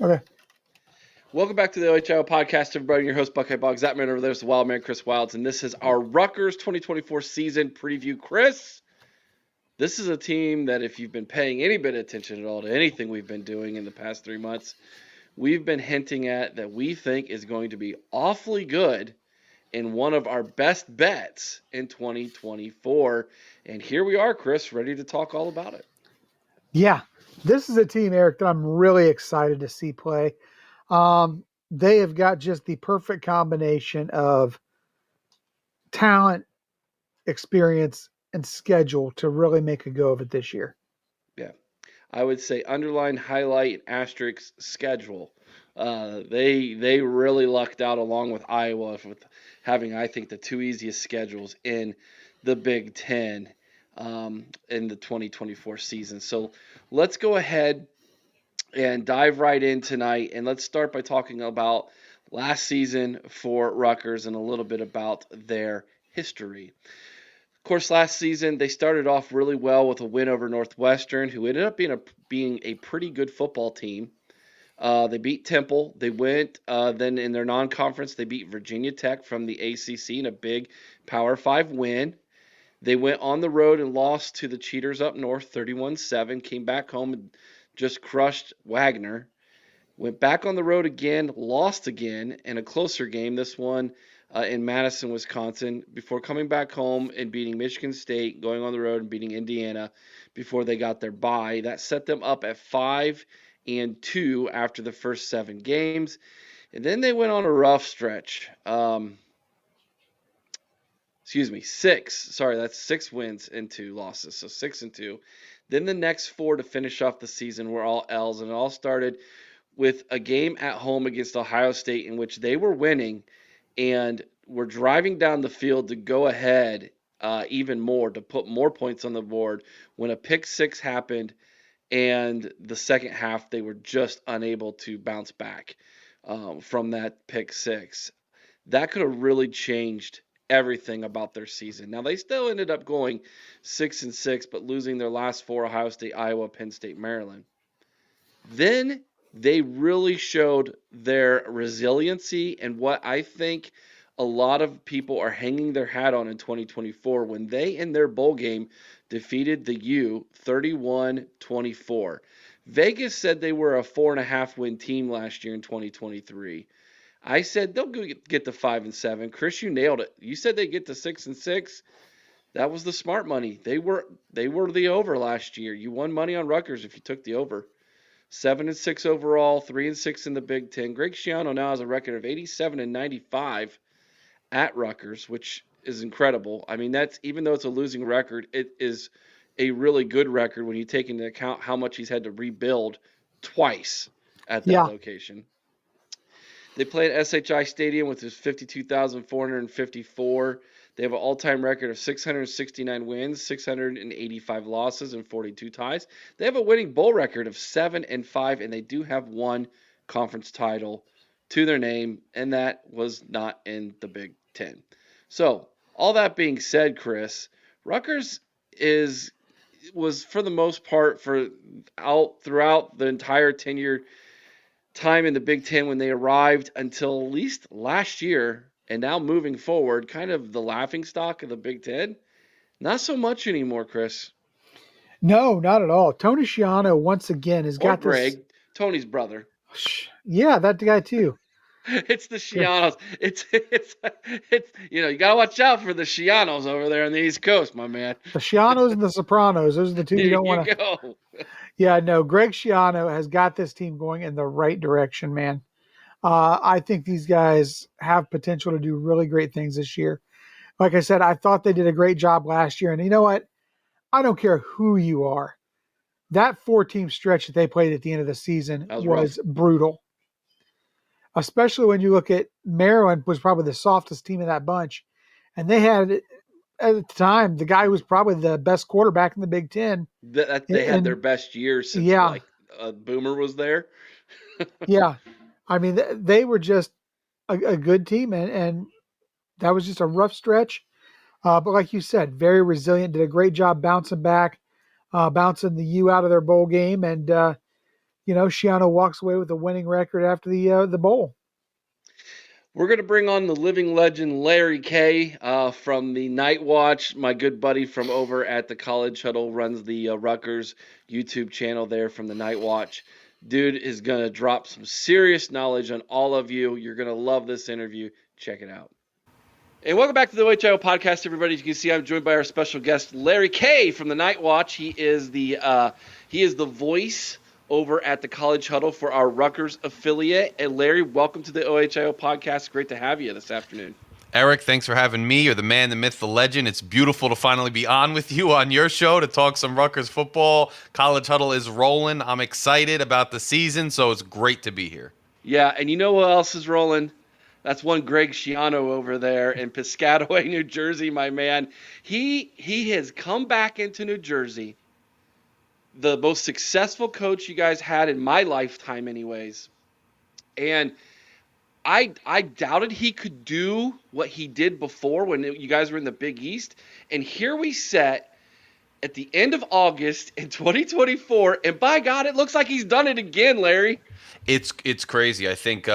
Okay. Welcome back to the OHIO podcast, everybody. I'm your host, Buckeye Boggs. That man over there is the wild man, Chris Wilds, and this is our Rutgers 2024 season preview. Chris, this is a team that if you've been paying any bit of attention at all to anything we've been doing in the past 3 months, we've been hinting at that we think is going to be awfully good and one of our best bets in 2024. And here we are, Chris, ready to talk all about it. Yeah, this is a team, Eric, that I'm really excited to see play. They have got just the perfect combination of talent, experience, and schedule to really make a go of it this year. Yeah, I would say underline, highlight, asterisk, schedule. They really lucked out along with Iowa with having, I think, the two easiest schedules in the Big Ten in the 2024 season. So let's go ahead and dive right in tonight. And let's start by talking about last season for Rutgers and a little bit about their history. Of course, last season they started off really well with a win over Northwestern, who ended up being a pretty good football team. They beat Temple. They went then in their non-conference. They beat Virginia Tech from the ACC in a big Power 5 win. They went on the road and lost to the Cheaters up north 31-7. Came back home and just crushed Wagner. Went back on the road again, lost again in a closer game. This one in Madison, Wisconsin, before coming back home and beating Michigan State, going on the road and beating Indiana before they got their bye. That set them up at 5-2 after the first 7 games. And then they went on a rough stretch. 6. Sorry, that's 6 wins and 2 losses. So 6-2. Then the next 4 to finish off the season were all L's, and it all started with a game at home against Ohio State in which they were winning and were driving down the field to go ahead even more, to put more points on the board when a pick 6 happened, and the second half they were just unable to bounce back from that pick 6. That could have really changed everything about their season. Now, they still ended up going 6-6, but losing their last 4: Ohio State, Iowa, Penn State, Maryland. Then they really showed their resiliency and what I think a lot of people are hanging their hat on in 2024 when they, in their bowl game, defeated the U 31-24. Vegas said they were a 4.5 win team last year in 2023. I said they'll get to 5-7. Chris, you nailed it. You said they get to 6-6. That was the smart money. They were the over last year. You won money on Rutgers if you took the over. 7-6 overall, 3-6 in the Big Ten. Greg Schiano now has a record of 87-95 at Rutgers, which is incredible. I mean, that's, even though it's a losing record, it is a really good record when you take into account how much he's had to rebuild twice at that location. They play at SHI Stadium, which is 52,454. They have an all-time record of 669 wins, 685 losses, and 42 ties. They have a winning bowl record of 7-5, and they do have one conference title to their name, and that was not in the Big Ten. So, all that being said, Chris, Rutgers was for the most part throughout the entire tenure time in the Big Ten when they arrived until at least last year, and now moving forward, kind of the laughingstock of the Big Ten. Not so much anymore, Chris. No, not at all. Tony Schiano once again has got Greg, this. Tony's brother. Yeah, that guy too. It's the Schianos. It's you gotta watch out for the Schianos over there on the East Coast, my man. The Schianos and the Sopranos. Those are the two you don't want to go. Yeah, no, Greg Schiano has got this team going in the right direction, man. I think these guys have potential to do really great things this year. Like I said, I thought they did a great job last year. And you know what? I don't care who you are. That 4-team stretch that they played at the end of the season was brutal. Especially when you look at Maryland was probably the softest team in that bunch. And they had, at the time, the guy who was probably the best quarterback in the Big Ten. They had their best year since Boomer was there. Yeah. I mean, they were just a good team, and that was just a rough stretch. But like you said, very resilient, did a great job bouncing back, bouncing the U out of their bowl game, and Shiano walks away with a winning record after the bowl. We're going to bring on the living legend Larry K from the Night Watch. My good buddy from over at the College Huddle runs the Rutgers YouTube channel there from the Night Watch. Dude is going to drop some serious knowledge on all of you. You're going to love this interview. Check it out. And welcome back to the OHIO podcast, everybody. As you can see, I'm joined by our special guest, Larry K from the Night Watch. He is the voice over at the College Huddle for our Rutgers affiliate. And Larry, welcome to the OHIO podcast. Great to have you this afternoon. Eric, thanks for having me. You're the man, the myth, the legend. It's beautiful to finally be on with you on your show to talk some Rutgers football. College Huddle is rolling. I'm excited about the season, so it's great to be here. Yeah, and you know what else is rolling? That's one Greg Schiano over there in Piscataway, New Jersey, my man. He has come back into New Jersey, the most successful coach you guys had in my lifetime anyways. And I doubted he could do what he did before when you guys were in the Big East. And here we sit at the end of August in 2024, and by God, it looks like he's done it again, Larry. It's crazy. I think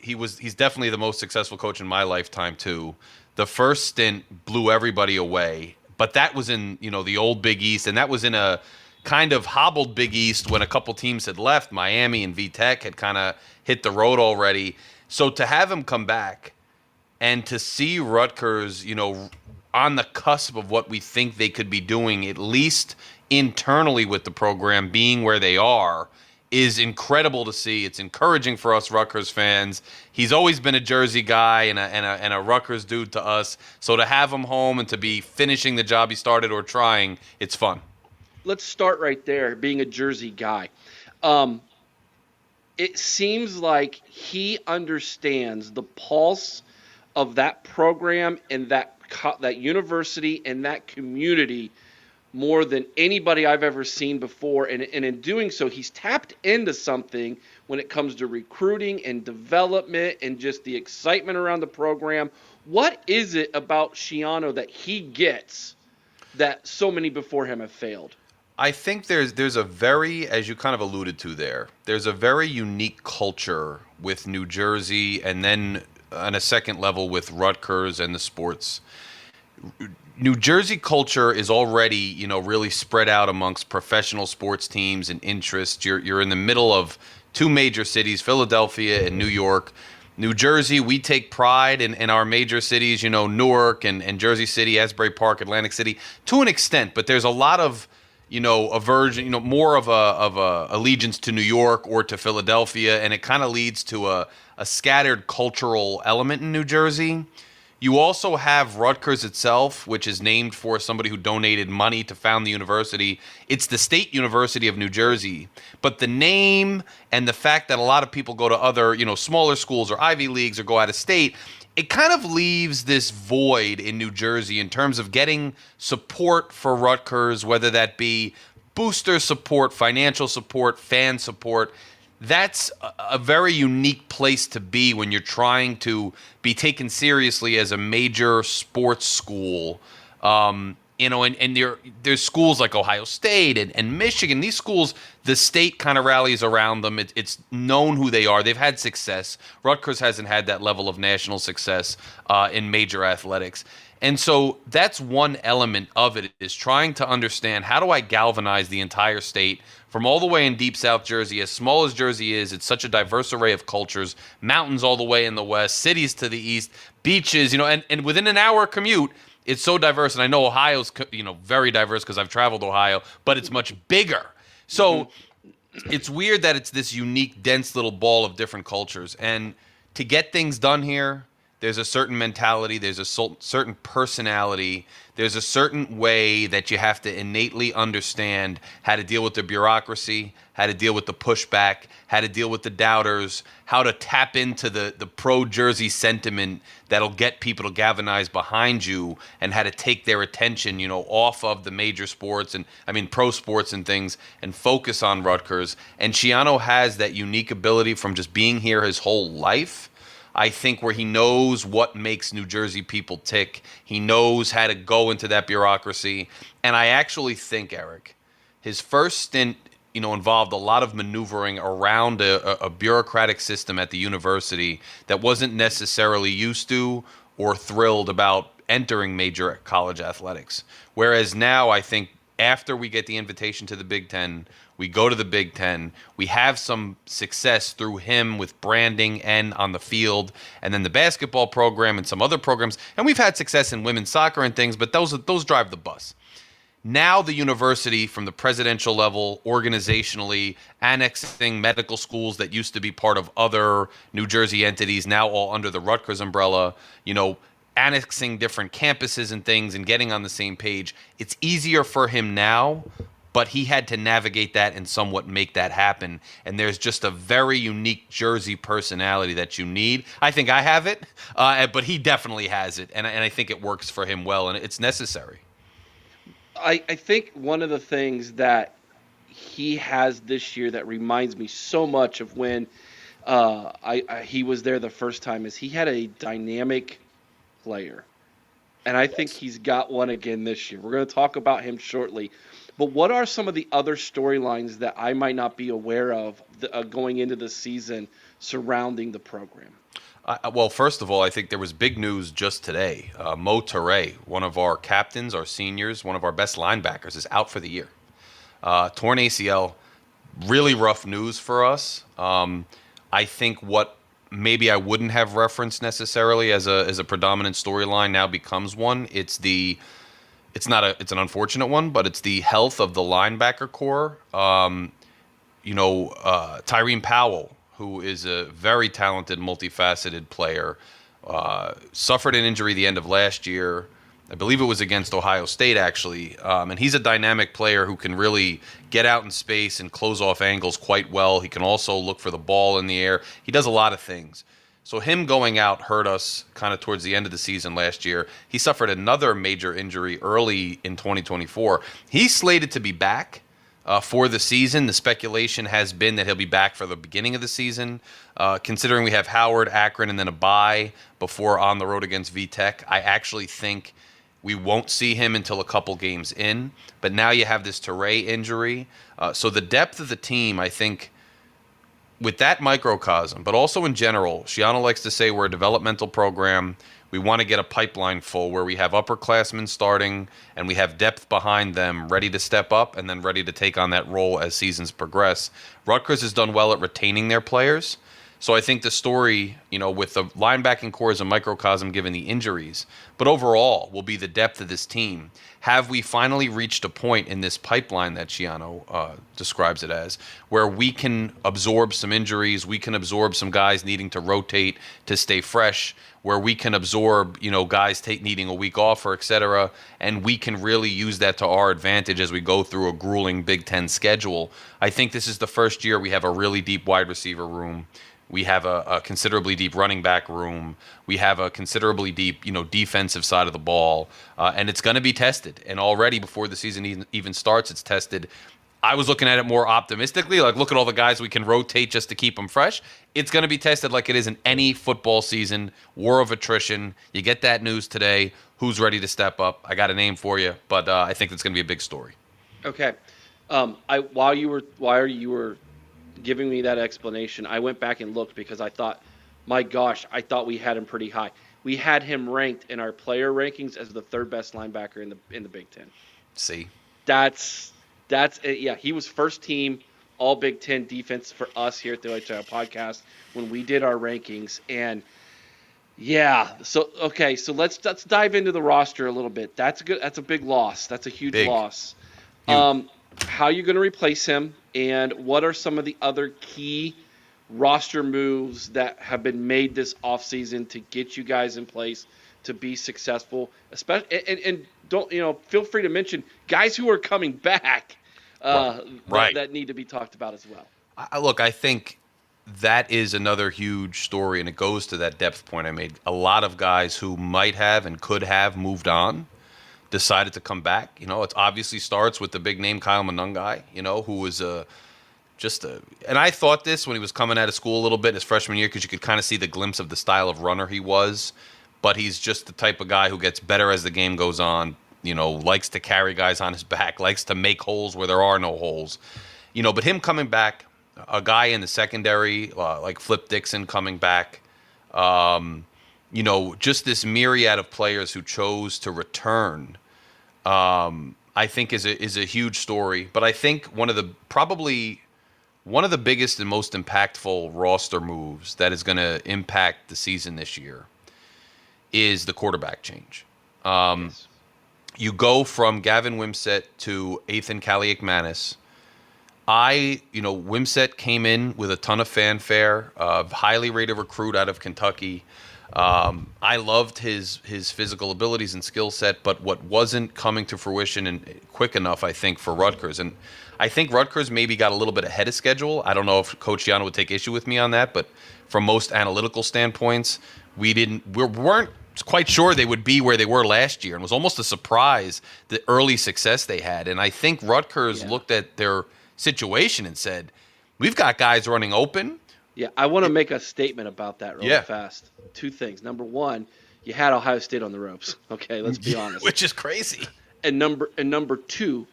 he's definitely the most successful coach in my lifetime too. The first stint blew everybody away, but that was in, the old Big East, and that was in a kind of hobbled Big East when a couple teams had left. Miami and VTech had kind of hit the road already. So to have him come back and to see Rutgers, on the cusp of what we think they could be doing, at least internally with the program being where they are, is incredible to see. It's encouraging for us Rutgers fans. He's always been a Jersey guy and a Rutgers dude to us. So to have him home and to be finishing the job he started or trying, it's fun. Let's start right there, being a Jersey guy. It seems like he understands the pulse of that program and that university and that community more than anybody I've ever seen before. And in doing so, he's tapped into something when it comes to recruiting and development and just the excitement around the program. What is it about Schiano that he gets that so many before him have failed? I think there's a very, as you kind of alluded to there's a very unique culture with New Jersey, and then on a second level with Rutgers and the sports. New Jersey culture is already, really spread out amongst professional sports teams and interests. You're in the middle of two major cities, Philadelphia and New York. New Jersey, we take pride in our major cities, Newark and Jersey City, Asbury Park, Atlantic City, to an extent. But there's a lot of, aversion, more of a allegiance to New York or to Philadelphia, and it kind of leads to a scattered cultural element in New Jersey. You also have Rutgers itself, which is named for somebody who donated money to found the university. It's the State University of New Jersey. But the name and the fact that a lot of people go to other, smaller schools or Ivy Leagues or go out of state, it kind of leaves this void in New Jersey in terms of getting support for Rutgers, whether that be booster support, financial support, fan support. That's a very unique place to be when you're trying to be taken seriously as a major sports school. And there's schools like Ohio State and Michigan. These schools, the state kind of rallies around them. It's known who they are. They've had success. Rutgers hasn't had that level of national success in major athletics. And so that's one element of it, is trying to understand, how do I galvanize the entire state from all the way in deep South Jersey? As small as Jersey is, it's such a diverse array of cultures, mountains all the way in the west, cities to the east, beaches, and within an hour commute, it's so diverse. And I know Ohio's, very diverse because I've traveled Ohio, but it's much bigger. So it's weird that it's this unique, dense little ball of different cultures. And to get things done here, there's a certain mentality, there's a certain personality, there's a certain way that you have to innately understand how to deal with the bureaucracy, how to deal with the pushback, how to deal with the doubters, how to tap into the pro-Jersey sentiment that'll get people to galvanize behind you, and how to take their attention, off of the major sports pro sports and things, and focus on Rutgers. And Schiano has that unique ability from just being here his whole life, I think, where he knows what makes New Jersey people tick. He knows how to go into that bureaucracy. And I actually think, Eric, his first stint involved a lot of maneuvering around a bureaucratic system at the university that wasn't necessarily used to or thrilled about entering major college athletics. Whereas now, I think after we get the invitation to the Big Ten, we go to the Big Ten, we have some success through him with branding and on the field, and then the basketball program and some other programs, and we've had success in women's soccer and things, but those drive the bus. Now the university, from the presidential level, organizationally, annexing medical schools that used to be part of other New Jersey entities, now all under the Rutgers umbrella, annexing different campuses and things and getting on the same page. It's easier for him now, but he had to navigate that and somewhat make that happen. And there's just a very unique Jersey personality that you need. I think I have it, but he definitely has it. And I think it works for him well, and it's necessary. I think one of the things that he has this year that reminds me so much of when he was there the first time is he had a dynamic player. And I think he's got one again this year. We're going to talk about him shortly. But what are some of the other storylines that I might not be aware of going into the season surrounding the program? Well, first of all, I think there was big news just today. Mo Toure, one of our captains, our seniors, one of our best linebackers, is out for the year. Torn ACL, really rough news for us. I think what maybe I wouldn't have referenced necessarily as a predominant storyline now becomes one. It's an unfortunate one, but it's the health of the linebacker core. Tyrene Powell, who is a very talented, multifaceted player, suffered an injury the end of last year. I believe it was against Ohio State, actually. And he's a dynamic player who can really get out in space and close off angles quite well. He can also look for the ball in the air. He does a lot of things. So him going out hurt us kind of towards the end of the season last year. He suffered another major injury early in 2024. He's slated to be back for the season. The speculation has been that he'll be back for the beginning of the season. Considering we have Howard, Akron, and then a bye before on the road against VTech, I actually think we won't see him until a couple games in. But now you have this Toure injury. So the depth of the team, I think, with that microcosm, but also in general, Shiano likes to say we're a developmental program. We want to get a pipeline full where we have upperclassmen starting and we have depth behind them ready to step up and then ready to take on that role as seasons progress. Rutgers has done well at retaining their players. So I think the story, with the linebacking core is a microcosm given the injuries, but overall will be the depth of this team. Have we finally reached a point in this pipeline that Shiano describes it as, where we can absorb some injuries, we can absorb some guys needing to rotate to stay fresh, where we can absorb, guys needing a week off or et cetera, and we can really use that to our advantage as we go through a grueling Big Ten schedule. I think this is the first year we have a really deep wide receiver room. We have a considerably deep running back room. We have a considerably deep, defensive side of the ball, and it's going to be tested. And already before the season even starts, it's tested. I was looking at it more optimistically, like look at all the guys we can rotate just to keep them fresh. It's going to be tested like it is in any football season. War of attrition. You get that news today. Who's ready to step up? I got a name for you, but I think it's going to be a big story. Okay. While you were giving me that explanation, I went back and looked because I thought, my gosh, I thought we had him pretty high. We had him ranked in our player rankings as the third best linebacker in the Big Ten. See, that's it. Yeah, he was first team All Big Ten defense for us here at the OHL podcast when we did our rankings. And yeah, so let's dive into the roster a little bit. That's good. That's a big loss. That's a huge loss. Huge. How are you going to replace him? And what are some of the other key roster moves that have been made this offseason to get you guys in place to be successful? Especially, and don't feel free to mention guys who are coming back that need to be talked about as well. I think that is another huge story, and it goes to that depth point I made. A lot of guys who might have and could have moved on decided to come back. It obviously starts with the big name Kyle Monungai, who was and I thought this when he was coming out of school a little bit his freshman year, because you could kind of see the glimpse of the style of runner he was, but he's just the type of guy who gets better as the game goes on, likes to carry guys on his back, likes to make holes where there are no holes. But him coming back, a guy in the secondary like Flip Dixon coming back, just this myriad of players who chose to return, I think is a huge story. But I think probably one of the biggest and most impactful roster moves that is going to impact the season this year is the quarterback change. Yes. You go from Gavin Wimsett to Ethan Kaliakmanis. Wimsett came in with a ton of fanfare, highly rated recruit out of Kentucky. I loved his physical abilities and skill set, but what wasn't coming to fruition and quick enough, I think, for Rutgers. And I think Rutgers maybe got a little bit ahead of schedule. I don't know if Coach Yano would take issue with me on that, but from most analytical standpoints, we weren't quite sure they would be where they were last year, and it was almost a surprise the early success they had. And I think Rutgers looked at their situation and said, "We've got guys running open." Yeah, I want to make a statement about that really fast. Two things. Number one, you had Ohio State on the ropes. Okay, let's be honest. Which is crazy. And number two,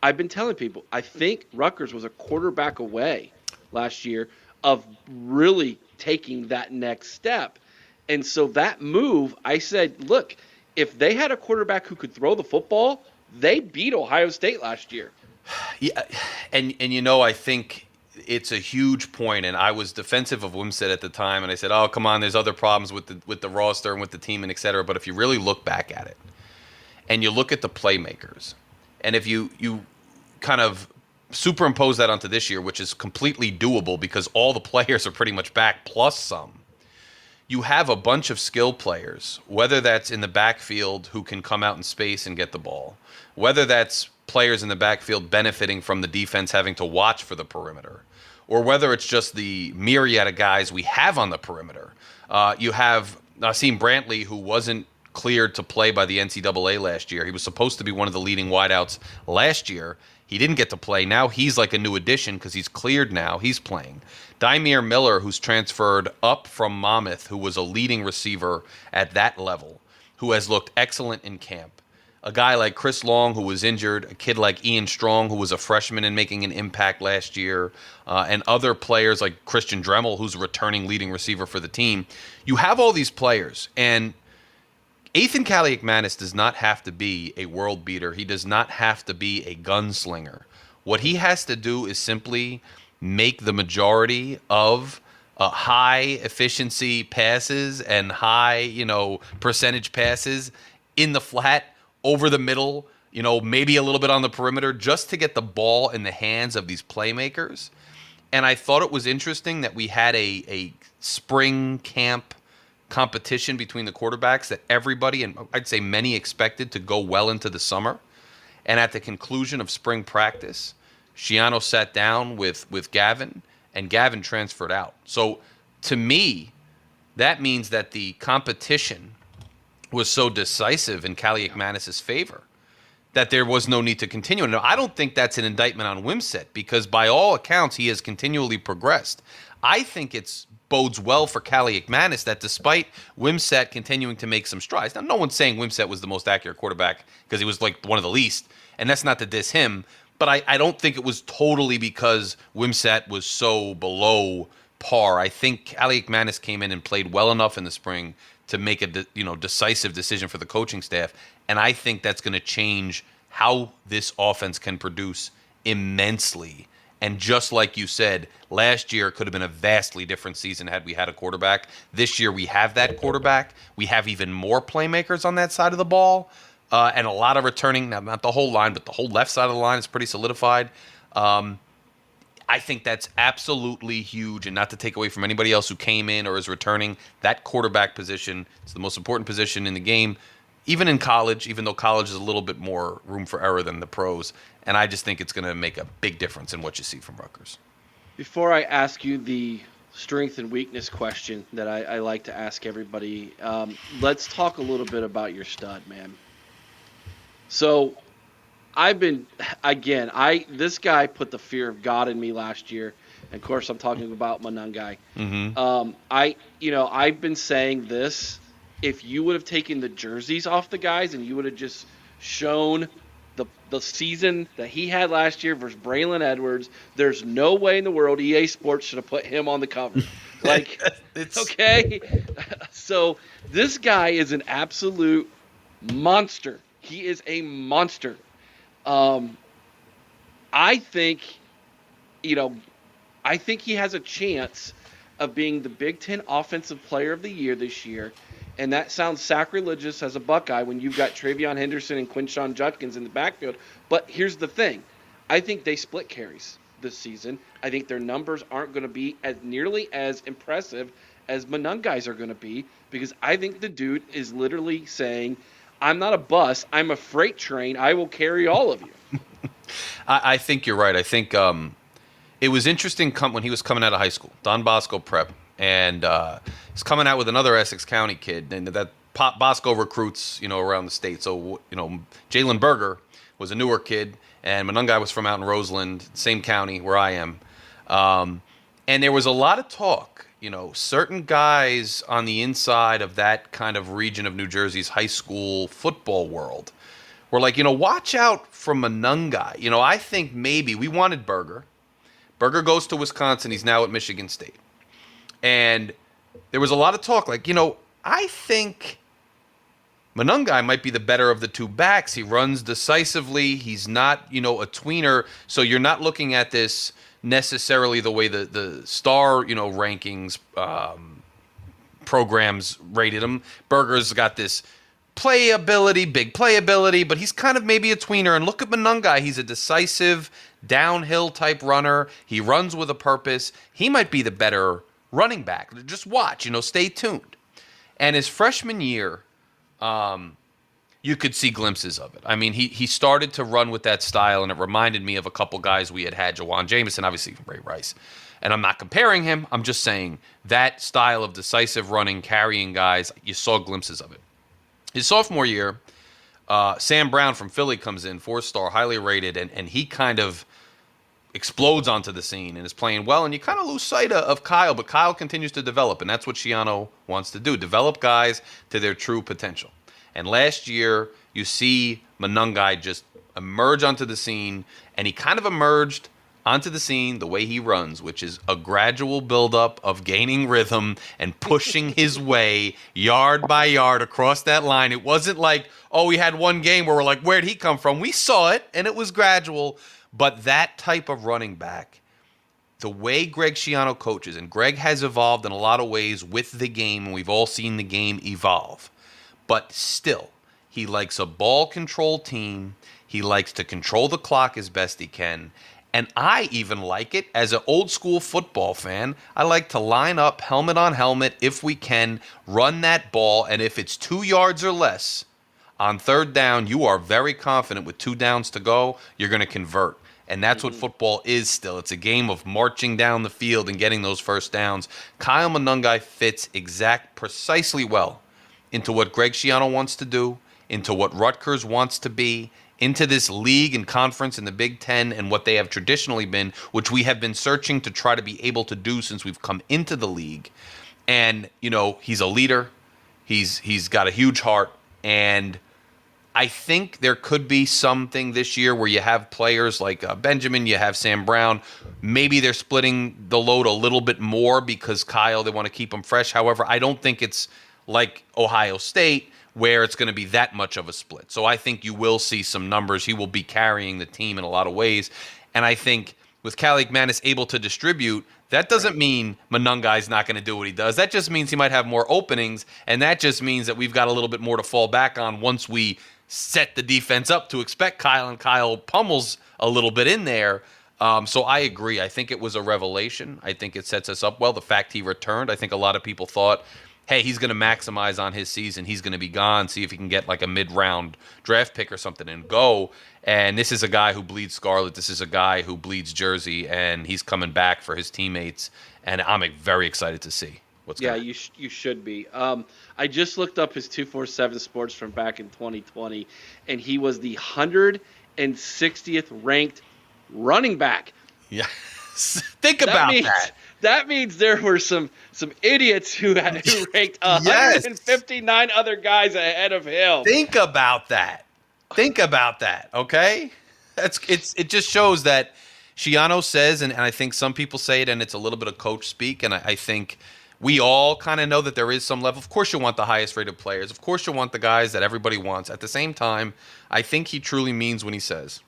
I've been telling people, I think Rutgers was a quarterback away last year of really taking that next step. And so that move, I said, look, if they had a quarterback who could throw the football, they beat Ohio State last year. Yeah, and I think it's a huge point, and I was defensive of Wimsett at the time, and I said, "Oh, come on, there's other problems with the roster and with the team and et cetera." But if you really look back at it, and you look at the playmakers, and if you kind of superimpose that onto this year, which is completely doable because all the players are pretty much back plus some, you have a bunch of skill players, whether that's in the backfield who can come out in space and get the ball, whether that's players in the backfield benefiting from the defense having to watch for the perimeter, or whether it's just the myriad of guys we have on the perimeter. You have Naseem Brantley, who wasn't cleared to play by the NCAA last year. He was supposed to be one of the leading wideouts last year. He didn't get to play. Now he's like a new addition because he's cleared now. He's playing. Dymere Miller, who's transferred up from Monmouth, who was a leading receiver at that level, who has looked excellent in camp. A guy like Chris Long, who was injured, a kid like Ian Strong, who was a freshman and making an impact last year, and other players like Christian Dremel, who's a returning leading receiver for the team. You have all these players, and Ethan Kaliakmanis does not have to be a world beater. He does not have to be a gunslinger. What he has to do is simply make the majority of high efficiency passes and high, percentage passes in the flat, over the middle, maybe a little bit on the perimeter, just to get the ball in the hands of these playmakers. And I thought it was interesting that we had a spring camp competition between the quarterbacks that everybody, and I'd say many, expected to go well into the summer. And at the conclusion of spring practice, Schiano sat down with Gavin, and Gavin transferred out. So to me, that means that the competition was so decisive in Kaliakmanis' favor that there was no need to continue. Now, I don't think that's an indictment on Wimsett because by all accounts, he has continually progressed. I think it bodes well for Kaliakmanis that despite Wimsett continuing to make some strides, now no one's saying Wimsett was the most accurate quarterback because he was like one of the least, and that's not to diss him, but I don't think it was totally because Wimsett was so below par. I think Kaliakmanis came in and played well enough in the spring to make a decisive decision for the coaching staff, and I think that's going to change how this offense can produce immensely. And just like you said, last year could have been a vastly different season had we had a quarterback. This year we have that quarterback. We have even more playmakers on that side of the ball, and a lot of returning. Now, not the whole line, but the whole left side of the line is pretty solidified. I think that's absolutely huge, and not to take away from anybody else who came in or is returning. That quarterback position is the most important position in the game, even in college, even though college is a little bit more room for error than the pros. And I just think it's going to make a big difference in what you see from Rutgers. Before I ask you the strength and weakness question that I like to ask everybody, let's talk a little bit about your stud, man. So this guy put the fear of God in me last year. And of course, I'm talking about Manungai. Mm-hmm. I've been saying this. If you would have taken the jerseys off the guys and you would have just shown the season that he had last year versus Braylon Edwards, there's no way in the world EA Sports should have put him on the cover. Like, It's okay, so this guy is an absolute monster. He is a monster. Um, I think, you know, I think he has a chance of being the Big Ten Offensive Player of the Year this year. And that sounds sacrilegious as a Buckeye when you've got Travion Henderson and Quinshon Judkins in the backfield. But here's the thing. I think they split carries this season. I think their numbers aren't going to be as nearly as impressive as Monungai's are going to be, because I think the dude is literally saying, I'm not a bus. I'm a freight train. I will carry all of you. I think you're right. I think it was interesting when he was coming out of high school, Don Bosco Prep, and he's coming out with another Essex County kid, and that Bosco recruits, around the state. So, Jalen Berger was a newer kid, and Monungai was from out in Roseland, same county where I am. And there was a lot of talk, certain guys on the inside of that kind of region of New Jersey's high school football world were like, watch out for Monungai. I think maybe we wanted Berger. Berger goes to Wisconsin. He's now at Michigan State. And there was a lot of talk like, I think Monungai might be the better of the two backs. He runs decisively. He's not, a tweener. So you're not looking at this necessarily the way the star, rankings programs rated him. Berger's got this playability, big playability, but he's kind of maybe a tweener. And look at Monungai. He's a decisive downhill type runner. He runs with a purpose. He might be the better running back. Just watch, stay tuned. And his freshman year, you could see glimpses of it. I mean, he started to run with that style, and it reminded me of a couple guys we had Jawan Jameson, obviously Ray Rice. And I'm not comparing him. I'm just saying that style of decisive running, carrying guys, you saw glimpses of it. His sophomore year, Sam Brown from Philly comes in, 4-star, highly rated, and he kind of explodes onto the scene and is playing well, and you kind of lose sight of Kyle, but Kyle continues to develop, and that's what Schiano wants to do, develop guys to their true potential. And last year, you see Monungai just emerge onto the scene, and he kind of emerged onto the scene the way he runs, which is a gradual buildup of gaining rhythm and pushing his way yard by yard across that line. It wasn't like, we had one game where we're like, where'd he come from? We saw it, and it was gradual. But that type of running back, the way Greg Schiano coaches, and Greg has evolved in a lot of ways with the game, and we've all seen the game evolve. But still, he likes a ball control team. He likes to control the clock as best he can. And I even like it as an old school football fan. I like to line up helmet on helmet if we can, run that ball, and if it's 2 yards or less on third down, you are very confident with 2 downs to go, you're going to convert. And that's what football is still. It's a game of marching down the field and getting those first downs. Kyle Monungai fits precisely well into what Greg Schiano wants to do, into what Rutgers wants to be, into this league and conference in the Big Ten and what they have traditionally been, which we have been searching to try to be able to do since we've come into the league. And, he's a leader. He's got a huge heart. And I think there could be something this year where you have players like Benjamin, you have Sam Brown. Maybe they're splitting the load a little bit more because Kyle, they want to keep him fresh. However, I don't think it's like Ohio State where it's going to be that much of a split. So I think you will see some numbers. He will be carrying the team in a lot of ways. And I think with Calic Manis able to distribute, that doesn't mean Monungai's not going to do what he does. That just means he might have more openings, and that just means that we've got a little bit more to fall back on once we set the defense up to expect Kyle, and Kyle pummels a little bit in there. So I agree. I think it was a revelation. I think it sets us up well. The fact he returned, I think a lot of people thought, hey, he's going to maximize on his season. He's going to be gone. See if he can get like a mid-round draft pick or something and go. And this is a guy who bleeds Scarlet. This is a guy who bleeds Jersey, and he's coming back for his teammates. And I'm very excited to see what's going on. Yeah, you should be. I just looked up his 247 sports from back in 2020, and he was the 160th ranked running back. Yeah. Think about that. That means there were some idiots who ranked 159 other guys ahead of him. Think about that. Think about that, okay? It just shows that Shiano says, and I think some people say it, and it's a little bit of coach speak, and I think we all kind of know that there is some level. Of course, you want the highest rated players. Of course, you want the guys that everybody wants. At the same time, I think he truly means when he says,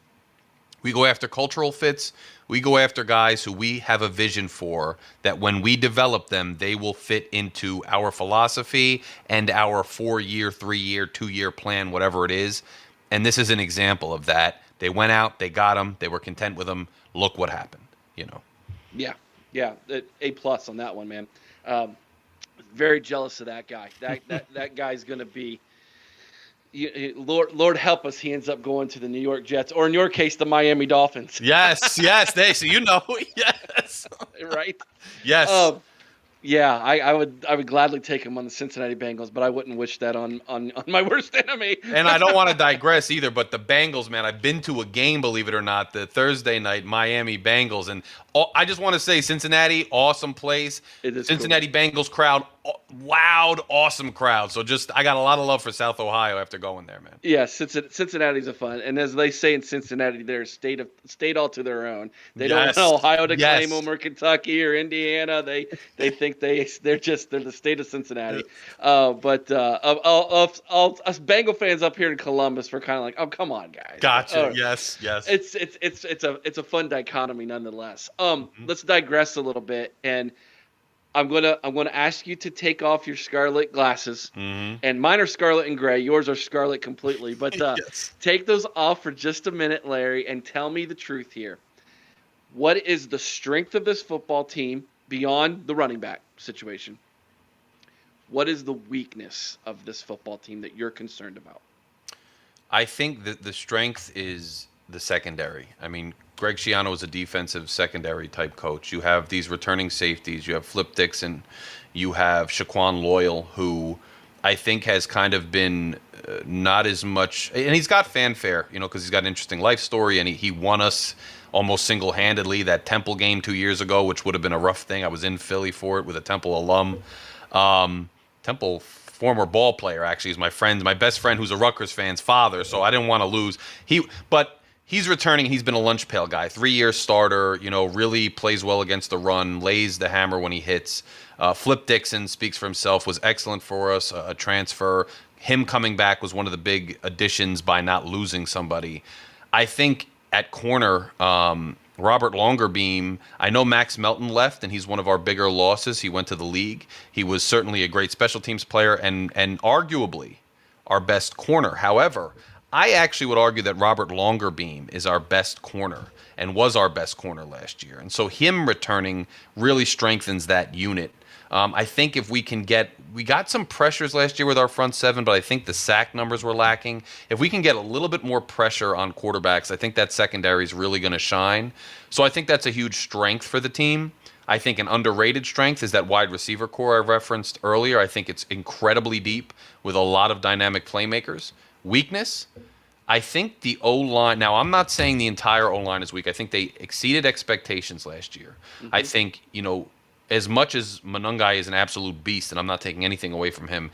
we go after cultural fits. We go after guys who we have a vision for that when we develop them, they will fit into our philosophy and our 4-year, 3-year, 2-year plan, whatever it is. And this is an example of that. They went out, they got them, they were content with them. Look what happened, you know. Yeah, yeah, A+ on that one, man. Um, very jealous of that guy. That guy's gonna be. Lord help us, he ends up going to the New York Jets, or in your case, the Miami Dolphins. Yes, so you know, yes, Right? yes. Um, yeah, I would gladly take him on the Cincinnati Bengals, but I wouldn't wish that on my worst enemy. And I don't want to digress either, but the Bengals, man, I've been to a game, believe it or not, the Thursday night Miami Bengals, and I just want to say Cincinnati, awesome place. It is Cincinnati cool. Bengals crowd, loud, awesome crowd. So just I got a lot of love for South Ohio after going there, man. Yeah, Cincinnati's a fun, and as they say in Cincinnati, they're a state all to their own. They don't Yes, want Ohio to claim yes. them, or Kentucky or Indiana. They think they're the state of Cincinnati. But us Bengal fans up here in Columbus were kind of like, oh, come on, guys. Gotcha. Yes, yes. It's a fun dichotomy nonetheless. Mhm. Let's digress a little bit, and I'm gonna ask you to take off your scarlet glasses, Mhm. and mine are scarlet and gray. Yours are scarlet completely, but Yes. take those off for just a minute, Larry, and tell me the truth here. What is the strength of this football team beyond the running back situation? What is the weakness of this football team that you're concerned about? I think that the strength is the secondary. I mean, Greg Schiano is a defensive secondary type coach. You have these returning safeties. You have Flip Dixon. You have Shaquan Loyal, who I think has kind of been not as much, and he's got fanfare, you know, because he's got an interesting life story, and he won us almost single-handedly that Temple game 2 years ago, which would have been a rough thing. I was in Philly for it with a Temple alum. Temple former ball player actually is my best friend who's a Rutgers fan's father, so I didn't want to lose. But he's returning. He's been a lunch pail guy, 3-year starter. You know, really plays well against the run, lays the hammer when he hits. Flip Dixon speaks for himself. Was excellent for us. A transfer. Him coming back was one of the big additions by not losing somebody. I think at corner, Robert Longerbeam, I know Max Melton left, and he's one of our bigger losses. He went to the league. He was certainly a great special teams player and arguably our best corner. However, I actually would argue that Robert Longerbeam is our best corner and was our best corner last year. And so him returning really strengthens that unit. I think if we got some pressures last year with our front seven, but I think the sack numbers were lacking. If we can get a little bit more pressure on quarterbacks, I think that secondary is really going to shine. So I think that's a huge strength for the team. I think an underrated strength is that wide receiver core I referenced earlier. I think it's incredibly deep with a lot of dynamic playmakers. Weakness, I think the O-line, now I'm not saying the entire O-line is weak. I think they exceeded expectations last year. I Mm-hmm. think, as much as Manungai is an absolute beast, and I'm not taking anything away from him,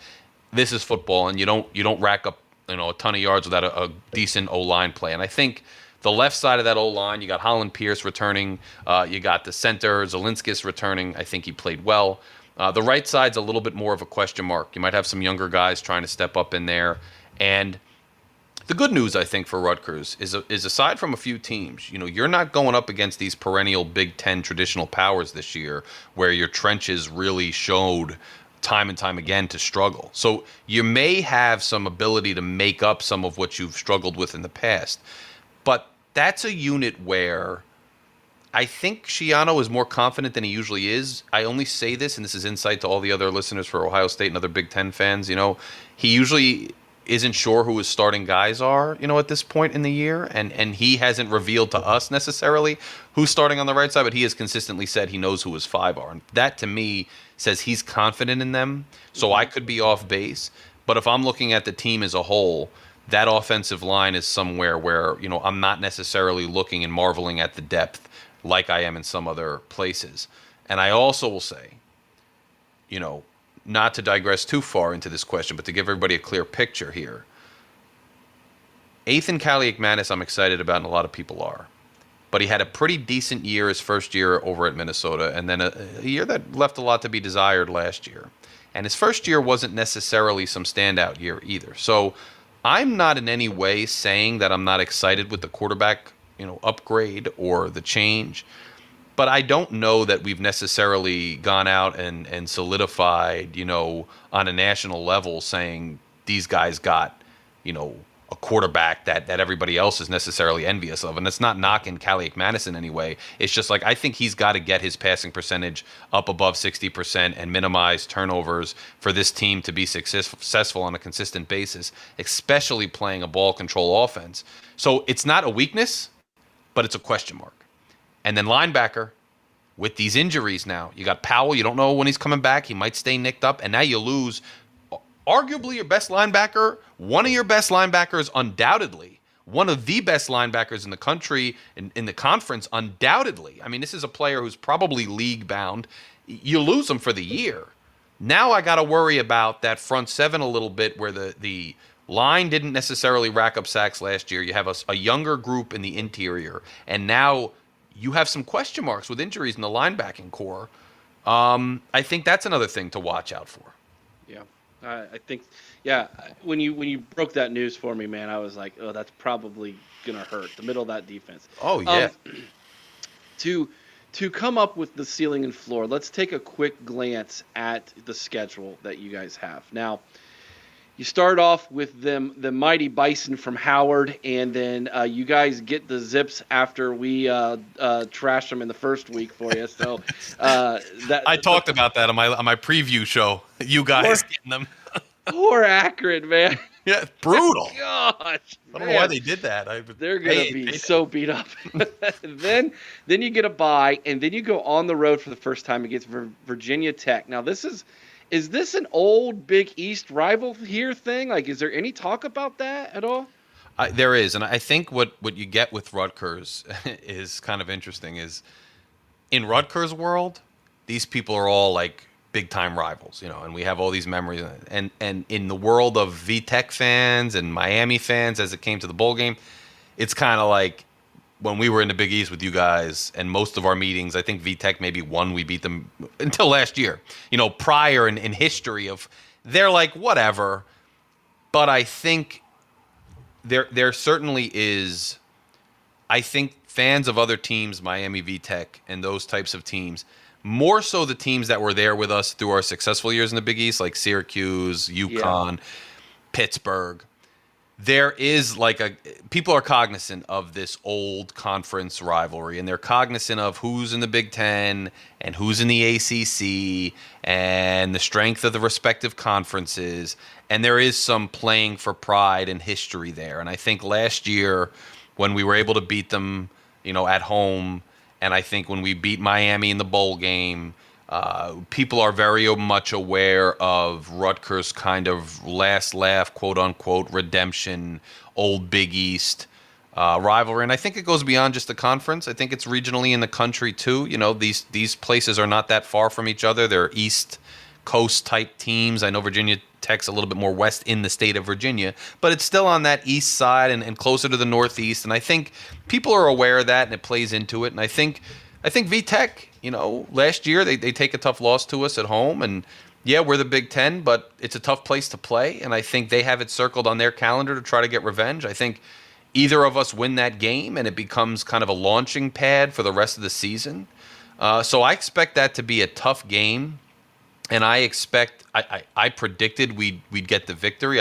this is football, and you don't rack up a ton of yards without a decent O-line play. And I think the left side of that O-line, you got Holland Pierce returning, you got the center Zelinskis returning. I think he played well. The right side's a little bit more of a question mark. You might have some younger guys trying to step up in there, and the good news, I think, for Rutgers is aside from a few teams, you're not going up against these perennial Big Ten traditional powers this year, where your trenches really showed time and time again to struggle. So you may have some ability to make up some of what you've struggled with in the past, but that's a unit where I think Schiano is more confident than he usually is. I only say this, and this is insight to all the other listeners for Ohio State and other Big Ten fans. He usually isn't sure who his starting guys are, at this point in the year, and he hasn't revealed to us necessarily who's starting on the right side, but he has consistently said he knows who his five are. And that, to me, says he's confident in them, so I could be off base. But if I'm looking at the team as a whole, that offensive line is somewhere where, I'm not necessarily looking and marveling at the depth like I am in some other places. And I also will say, not to digress too far into this question, but to give everybody a clear picture here, Ethan Kaliakmanis, I'm excited about, and a lot of people are. But he had a pretty decent year his first year over at Minnesota, and then a year that left a lot to be desired last year. And his first year wasn't necessarily some standout year either. So I'm not in any way saying that I'm not excited with the quarterback, upgrade or the change. But I don't know that we've necessarily gone out and solidified, on a national level saying these guys got, you know, a quarterback that everybody else is necessarily envious of. And it's not knocking Kaliak in any way. It's just like I think he's got to get his passing percentage up above 60% and minimize turnovers for this team to be successful on a consistent basis, especially playing a ball control offense. So it's not a weakness, but it's a question mark. And then linebacker, with these injuries now, you got Powell. You don't know when he's coming back. He might stay nicked up. And now you lose arguably your best linebacker, one of your best linebackers, undoubtedly. One of the best linebackers in the country, in the conference, undoubtedly. I mean, this is a player who's probably league bound. You lose him for the year. Now I got to worry about that front seven a little bit where the line didn't necessarily rack up sacks last year. You have a younger group in the interior. And now you have some question marks with injuries in the linebacking core. I think that's another thing to watch out for. Yeah, I think, yeah. When you broke that news for me, man, I was like, oh, that's probably gonna hurt the middle of that defense. Oh yeah. To come up with the ceiling and floor, let's take a quick glance at the schedule that you guys have now. You start off with the mighty Bison from Howard, and then you guys get the Zips after we trashed them in the first week for you. So I talked about that on my preview show. You guys getting them. Poor Akron, man. Yeah, brutal. Gosh, I don't know why they did that. They're gonna be so beat up. then you get a bye, and then you go on the road for the first time against Virginia Tech. Now Is this an old Big East rival here thing? Like, is there any talk about that at all? There is, and I think what you get with Rutgers is kind of interesting. Is in Rutgers' world, these people are all like big time rivals, and we have all these memories. And in the world of VTech fans and Miami fans, as it came to the bowl game, it's kind of like when we were in the Big East with you guys, and most of our meetings, I think VTech maybe won. We beat them until last year. Prior in history of, they're like whatever. But I think there certainly is. I think fans of other teams, Miami VTech, and those types of teams, more so the teams that were there with us through our successful years in the Big East, like Syracuse, UConn, Pittsburgh. There is people are cognizant of this old conference rivalry, and they're cognizant of who's in the Big Ten and who's in the ACC and the strength of the respective conferences. And there is some playing for pride and history there. And I think last year when we were able to beat them, at home, and I think when we beat Miami in the bowl game, people are very much aware of Rutgers' kind of last laugh, quote unquote, redemption, old Big East rivalry. And I think it goes beyond just the conference. I think it's regionally in the country too. These places are not that far from each other. They're East Coast type teams. I know Virginia Tech's a little bit more west in the state of Virginia, but it's still on that east side and closer to the Northeast. And I think people are aware of that, and it plays into it. And I think VTech, last year they take a tough loss to us at home, and yeah, we're the Big Ten, but it's a tough place to play, and I think they have it circled on their calendar to try to get revenge. I think either of us win that game, and it becomes kind of a launching pad for the rest of the season. So I expect that to be a tough game, and I predicted we'd get the victory.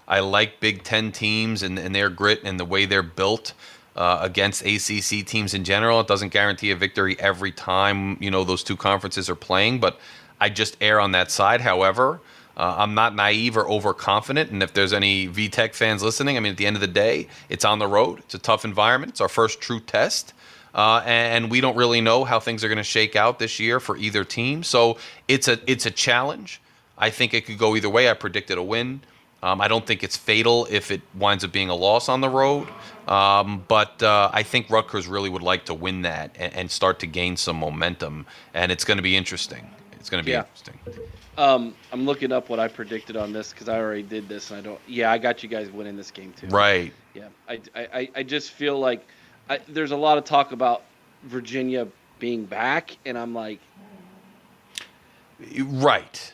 I like Big Ten teams and their grit and the way they're built. Against ACC teams in general. It doesn't guarantee a victory every time, those two conferences are playing, but I just err on that side. However, I'm not naive or overconfident, and if there's any VTech fans listening, at the end of the day, it's on the road. It's a tough environment. It's our first true test, and we don't really know how things are going to shake out this year for either team, so it's a challenge. I think it could go either way. I predicted a win. I don't think it's fatal if it winds up being a loss on the road. But I think Rutgers really would like to win that and start to gain some momentum. And it's going to be interesting. It's going to be interesting. I'm looking up what I predicted on this because I already did this, and I don't. Yeah, I got you guys winning this game too. Right. Yeah, I just feel like there's a lot of talk about Virginia being back, and I'm like, Right.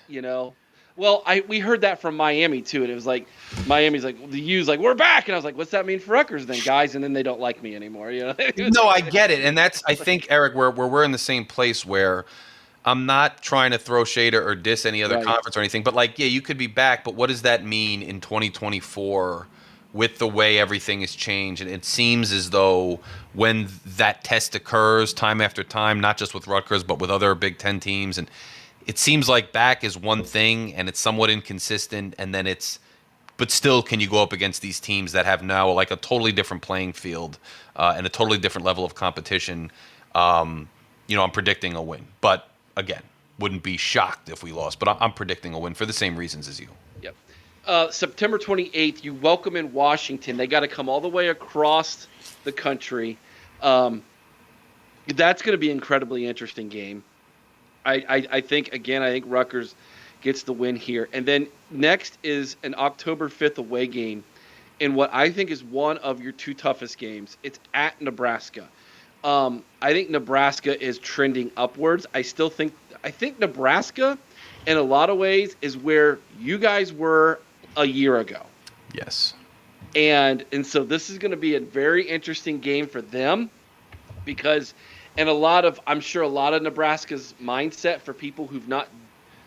well, we heard that from Miami too, and it was like Miami's like the U's like we're back, and I was like, what's that mean for Rutgers then, guys? And then they don't like me anymore, No, I get it, and that's I think Eric, where we're in the same place where I'm not trying to throw shade or diss any other Right. conference or anything, but like, yeah, you could be back, but what does that mean in 2024 with the way everything has changed? And it seems as though when that test occurs time after time, not just with Rutgers, but with other Big Ten teams, and it seems like back is one thing and it's somewhat inconsistent, and then but still, can you go up against these teams that have now like a totally different playing field and a totally different level of competition? I'm predicting a win, but again, wouldn't be shocked if we lost. But I'm predicting a win for the same reasons as you. Yep. September 28th, you welcome in Washington. They got to come all the way across the country. That's going to be an incredibly interesting game. I think Rutgers gets the win here. And then next is an October 5th away game in what I think is one of your two toughest games. It's at Nebraska. I think Nebraska is trending upwards. I think Nebraska, in a lot of ways, is where you guys were a year ago. Yes. And so this is going to be a very interesting game for them because I'm sure a lot of Nebraska's mindset for people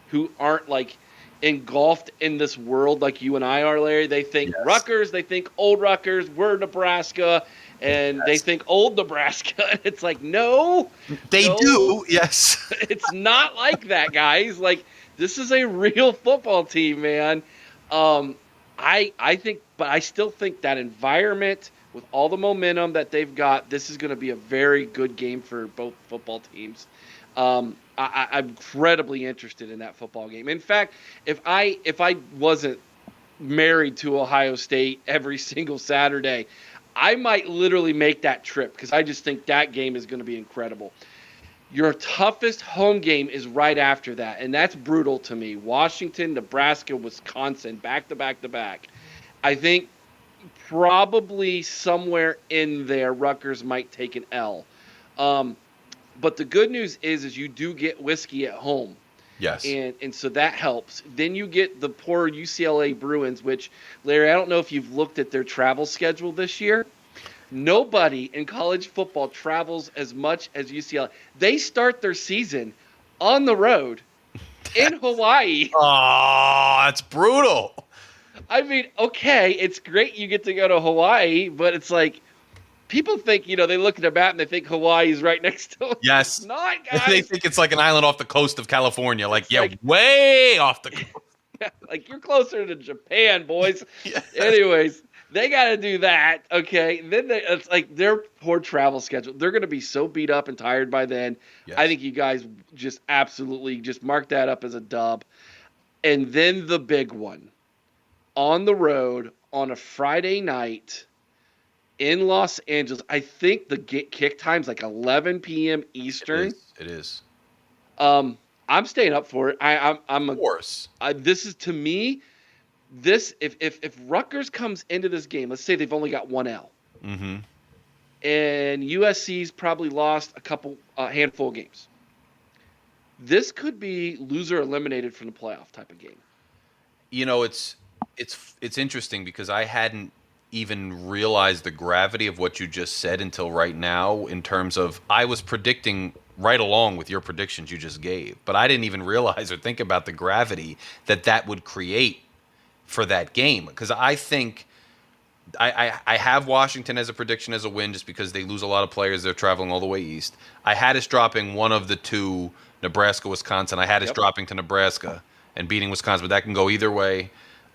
who aren't like engulfed in this world like you and I are, Larry. They think Yes. Rutgers, they think old Rutgers, we're Nebraska, and they think old Nebraska. And it's like, no. They do, yes. It's not like that, guys. Like, this is a real football team, man. I still think that environment with all the momentum that they've got, this is going to be a very good game for both football teams. I'm incredibly interested in that football game. In fact, if I wasn't married to Ohio State every single Saturday, I might literally make that trip because I just think that game is going to be incredible. Your toughest home game is right after that, and that's brutal to me. Washington, Nebraska, Wisconsin, back to back to back. I think probably somewhere in there, Rutgers might take an L. But the good news is you do get whiskey at home. Yes. And so that helps. Then you get the poor UCLA Bruins, which, Larry, I don't know if you've looked at their travel schedule this year. Nobody in college football travels as much as UCLA. They start their season on the road in Hawaii. Oh, that's brutal. I mean, okay, it's great you get to go to Hawaii, but it's like people think, they look at the map and they think Hawaii is right next to them. Yes. It's not, guys. They think it's like an island off the coast of California. Way off the coast. Like, you're closer to Japan, boys. Yes. Anyways, they got to do that, okay? Then it's like their poor travel schedule. They're going to be so beat up and tired by then. Yes. I think you guys just absolutely just mark that up as a dub. And then the big one. On the road on a Friday night in Los Angeles. I think the kick time's like 11 p.m. Eastern. It is. I'm staying up for it. Of course. This is, to me, if Rutgers comes into this game, let's say they've only got one L, Mm-hmm. and USC's probably lost a handful of games. This could be loser eliminated from the playoff type of game. It's interesting because I hadn't even realized the gravity of what you just said until right now, in terms of I was predicting right along with your predictions you just gave, but I didn't even realize or think about the gravity that would create for that game. Because I think I have Washington as a prediction as a win just because they lose a lot of players. They're traveling all the way east. I had us dropping one of the two, Nebraska, Wisconsin. I had us dropping to Nebraska and beating Wisconsin, but that can go either way.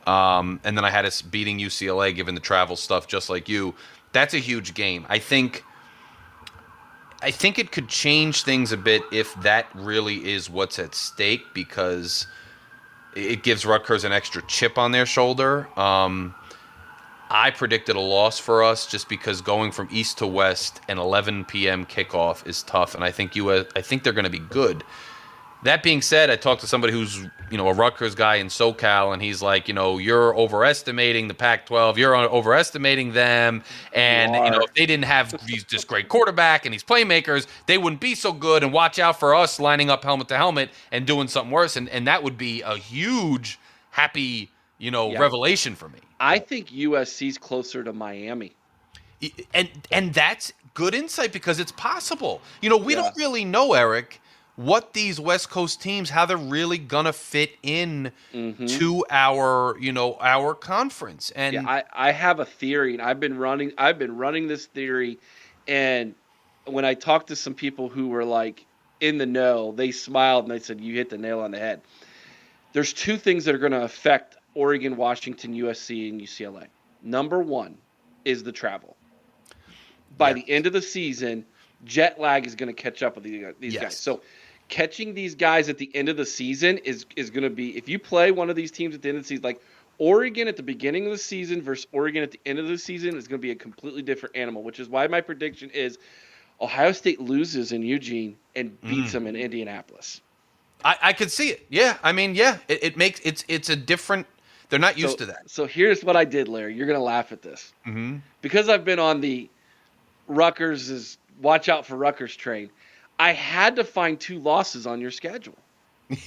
And then I had us beating UCLA given the travel stuff, just like you. That's a huge game. I think it could change things a bit if that really is what's at stake, because it gives Rutgers an extra chip on their shoulder. I predicted a loss for us just because going from east to west and 11 p.m. kickoff is tough, and I think they're going to be good. That being said, I talked to somebody who's a Rutgers guy in SoCal, and he's like, you're overestimating the Pac-12, you're overestimating them, You and are. if they didn't have this great quarterback and these playmakers, they wouldn't be so good. And watch out for us lining up helmet to helmet and doing something worse, and that would be a huge happy Yeah. revelation for me. I think USC's closer to Miami. And that's good insight because it's possible. We Yeah. don't really know, Eric, what these West Coast teams, how they're really gonna fit in Mm-hmm. to our conference. Yeah, And I have a theory, and I've been running this theory, and when I talked to some people who were like in the know, they smiled and they said, "You hit the nail on the head." There's two things that are going to affect Oregon, Washington, USC, and UCLA. Number one is the travel. By yeah, the end of the season, jet lag is going to catch up with these guys. yes, So catching these guys at the end of the season is going to be, if you play one of these teams at the end of the season, like Oregon at the beginning of the season versus Oregon at the end of the season, is going to be a completely different animal, which is why my prediction is Ohio State loses in Eugene and beats them in Indianapolis. I could see it. Yeah, I mean, yeah, it makes it's a different. They're not used to that. So here's what I did, Larry. You're going to laugh at this. Hmm. Because I've been on the Rutgers' watch out for Rutgers train, I had to find two losses on your schedule.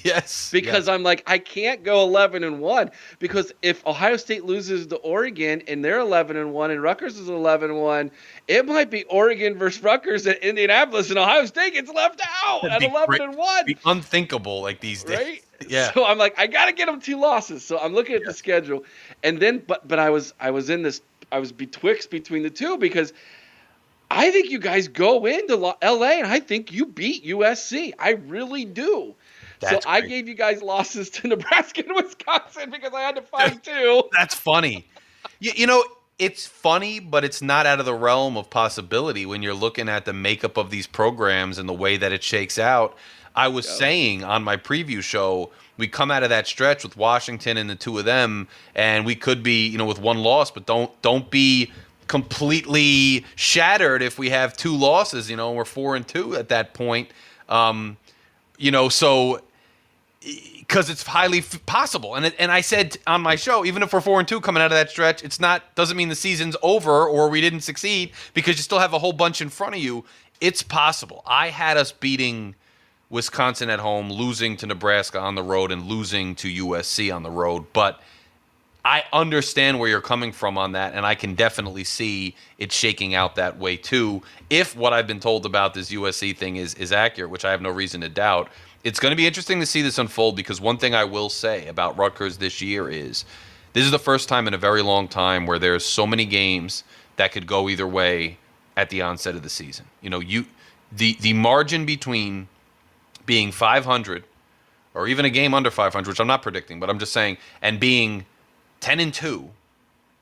Yes, Because I'm like, I can't go 11-1, because if Ohio State loses to Oregon and they're 11-1 and Rutgers is 11-1, it might be Oregon versus Rutgers at Indianapolis and Ohio State gets left out at 11-1. Be unthinkable like these days. Right? Yeah. So I'm like, I got to get them two losses. So I'm looking at the schedule, and then but I was betwixt between the two, because I think you guys go into LA and I think you beat USC. I really do. So That's I great. gave you guys losses to Nebraska and Wisconsin because I had to find two. That's funny. It's funny, but it's not out of the realm of possibility when you're looking at the makeup of these programs and the way that it shakes out. I was saying on my preview show, we come out of that stretch with Washington and the two of them, and we could be, with one loss, but don't be completely shattered if we have two losses. We're 4-2 at that point. So because it's highly possible. And I said on my show, even if we're 4-2 coming out of that stretch, doesn't mean the season's over or we didn't succeed, because you still have a whole bunch in front of you. It's possible. I had us beating Wisconsin at home, losing to Nebraska on the road, and losing to USC on the road. But I understand where you're coming from on that, and I can definitely see it shaking out that way too. If what I've been told about this USC thing is accurate, which I have no reason to doubt, it's going to be interesting to see this unfold, because one thing I will say about Rutgers this year is this is the first time in a very long time where there's so many games that could go either way at the onset of the season. The margin between being 500 or even a game under 500, which I'm not predicting, but I'm just saying, and being 10-2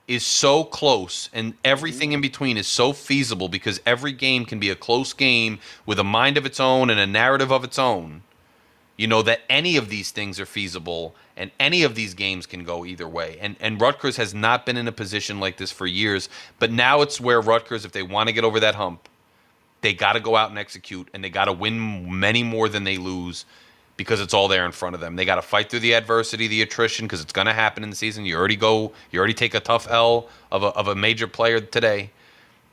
is so close, and everything in between is so feasible, because every game can be a close game with a mind of its own and a narrative of its own. That any of these things are feasible, and any of these games can go either way. And Rutgers has not been in a position like this for years, but now it's where Rutgers, if they want to get over that hump, they got to go out and execute, and they got to win many more than they lose, because it's all there in front of them. They got to fight through the adversity, the attrition, because it's going to happen in the season. You already take a tough L of a major player today.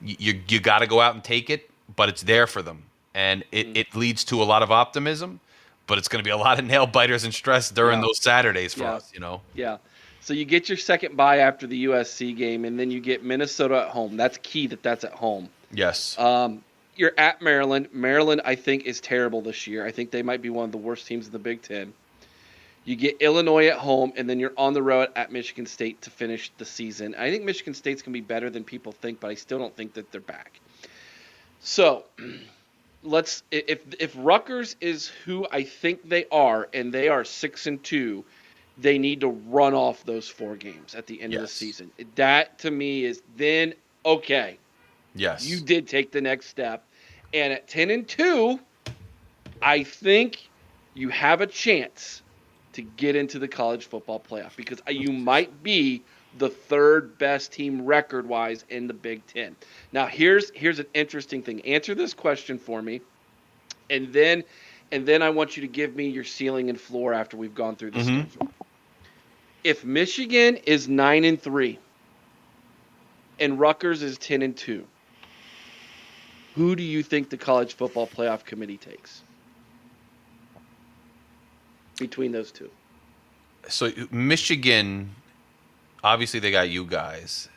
You got to go out and take it, but it's there for them, and it leads to a lot of optimism. But it's going to be a lot of nail biters and stress during those Saturdays for us. Yeah. So you get your second bye after the USC game, and then you get Minnesota at home. That's key that's at home. Yes. You're at Maryland. Maryland, I think, is terrible this year. I think they might be one of the worst teams in the Big Ten. You get Illinois at home, and then you're on the road at Michigan State to finish the season. I think Michigan State's going to be better than people think, but I still don't think that they're back. So if Rutgers is who I think they are, and they are 6-2, they need to run off those 4 games at the end of the season. That to me is then okay. Yes. You did take the next step. And at 10-2, I think you have a chance to get into the college football playoff, because you might be the third best team record-wise in the Big Ten. Now, here's an interesting thing. Answer this question for me, and then and then I want you to give me your ceiling and floor after we've gone through the Mm-hmm. schedule. If Michigan is 9-3 and Rutgers is 10-2, who do you think the college football playoff committee takes between those two? So Michigan, obviously they got you guys.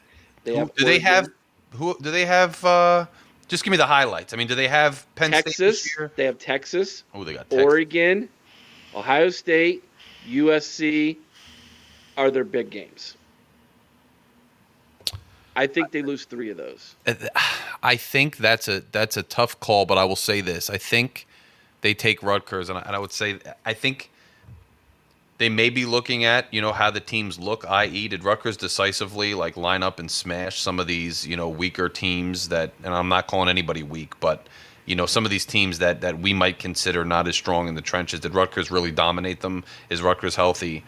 They Who have do they have? Oregon, Who do they have? Just give me the highlights. I mean, do they have Penn State this Texas. year? They have Texas, Oh, they got Texas. Oregon, Ohio State, USC are their big games. I think they lose 3 of those. I think that's a tough call, but I will say this: I think they take Rutgers, and I would say I think they may be looking at how the teams look. I.e., did Rutgers decisively like line up and smash some of these weaker teams that, and I'm not calling anybody weak, but some of these teams that we might consider not as strong in the trenches. Did Rutgers really dominate them? Is Rutgers healthy?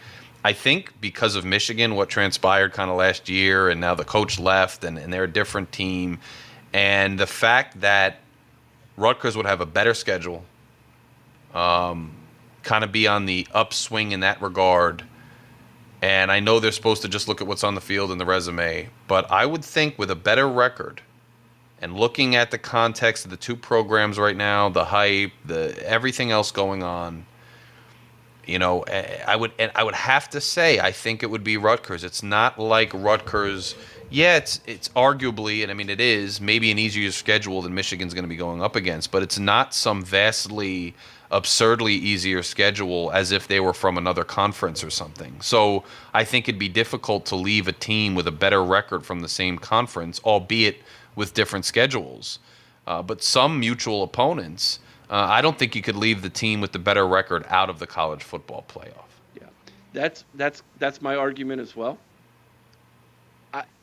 I think because of Michigan, what transpired kind of last year, and now the coach left, and they're a different team, and the fact that Rutgers would have a better schedule, kind of be on the upswing in that regard. And I know they're supposed to just look at what's on the field and the resume, but I would think with a better record and looking at the context of the two programs right now, the hype, the everything else going on, I would have to say I think it would be Rutgers. It's not like Rutgers. Yeah, it's arguably, and I mean it is maybe an easier schedule than Michigan's going to be going up against, but it's not some vastly absurdly easier schedule as if they were from another conference or something. So I think it'd be difficult to leave a team with a better record from the same conference, albeit with different schedules. But some mutual opponents, I don't think you could leave the team with the better record out of the college football playoff. Yeah, that's my argument as well.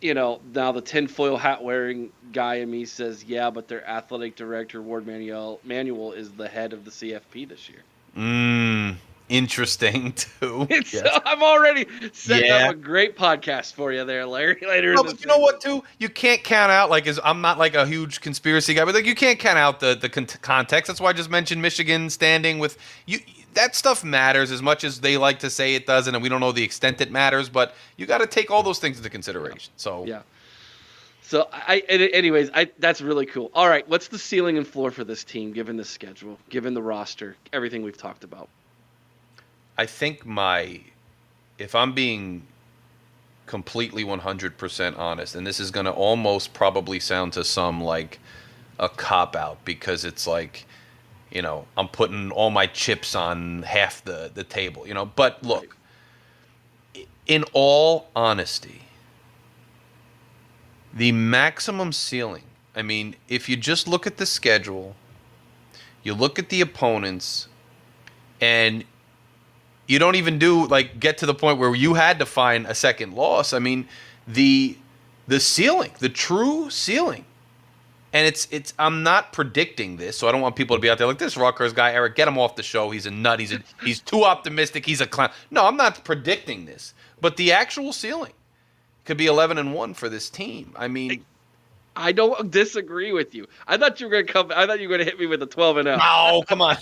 Now the tinfoil hat wearing guy in me says, yeah, but their athletic director Ward Manuel is the head of the CFP this year. Interesting too. Yes. Yes. So I'm already setting up a great podcast for you there, Larry. Later. No, but you know what, too? You can't count out I'm not like a huge conspiracy guy, but like you can't count out the context. That's why I just mentioned Michigan standing with you. That stuff matters as much as they like to say it doesn't, and we don't know the extent it matters. But you got to take all those things into consideration. So yeah. So anyways, that's really cool. All right, what's the ceiling and floor for this team, given the schedule, given the roster, everything we've talked about? I think if I'm being completely 100% honest, and this is going to almost probably sound to some like a cop out because it's like, I'm putting all my chips on half the table, but look, in all honesty, the maximum ceiling, I mean, if you just look at the schedule, you look at the opponents, and you don't even get to the point where you had to find a second loss. I mean, the ceiling, the true ceiling. And it's I'm not predicting this, so I don't want people to be out there like this Rutgers guy, Eric, get him off the show. He's a nut. He's too optimistic. He's a clown. No, I'm not predicting this. But the actual ceiling could be 11-1 for this team. I mean, I don't disagree with you. I thought you were going to hit me with a 12-0. No, come on.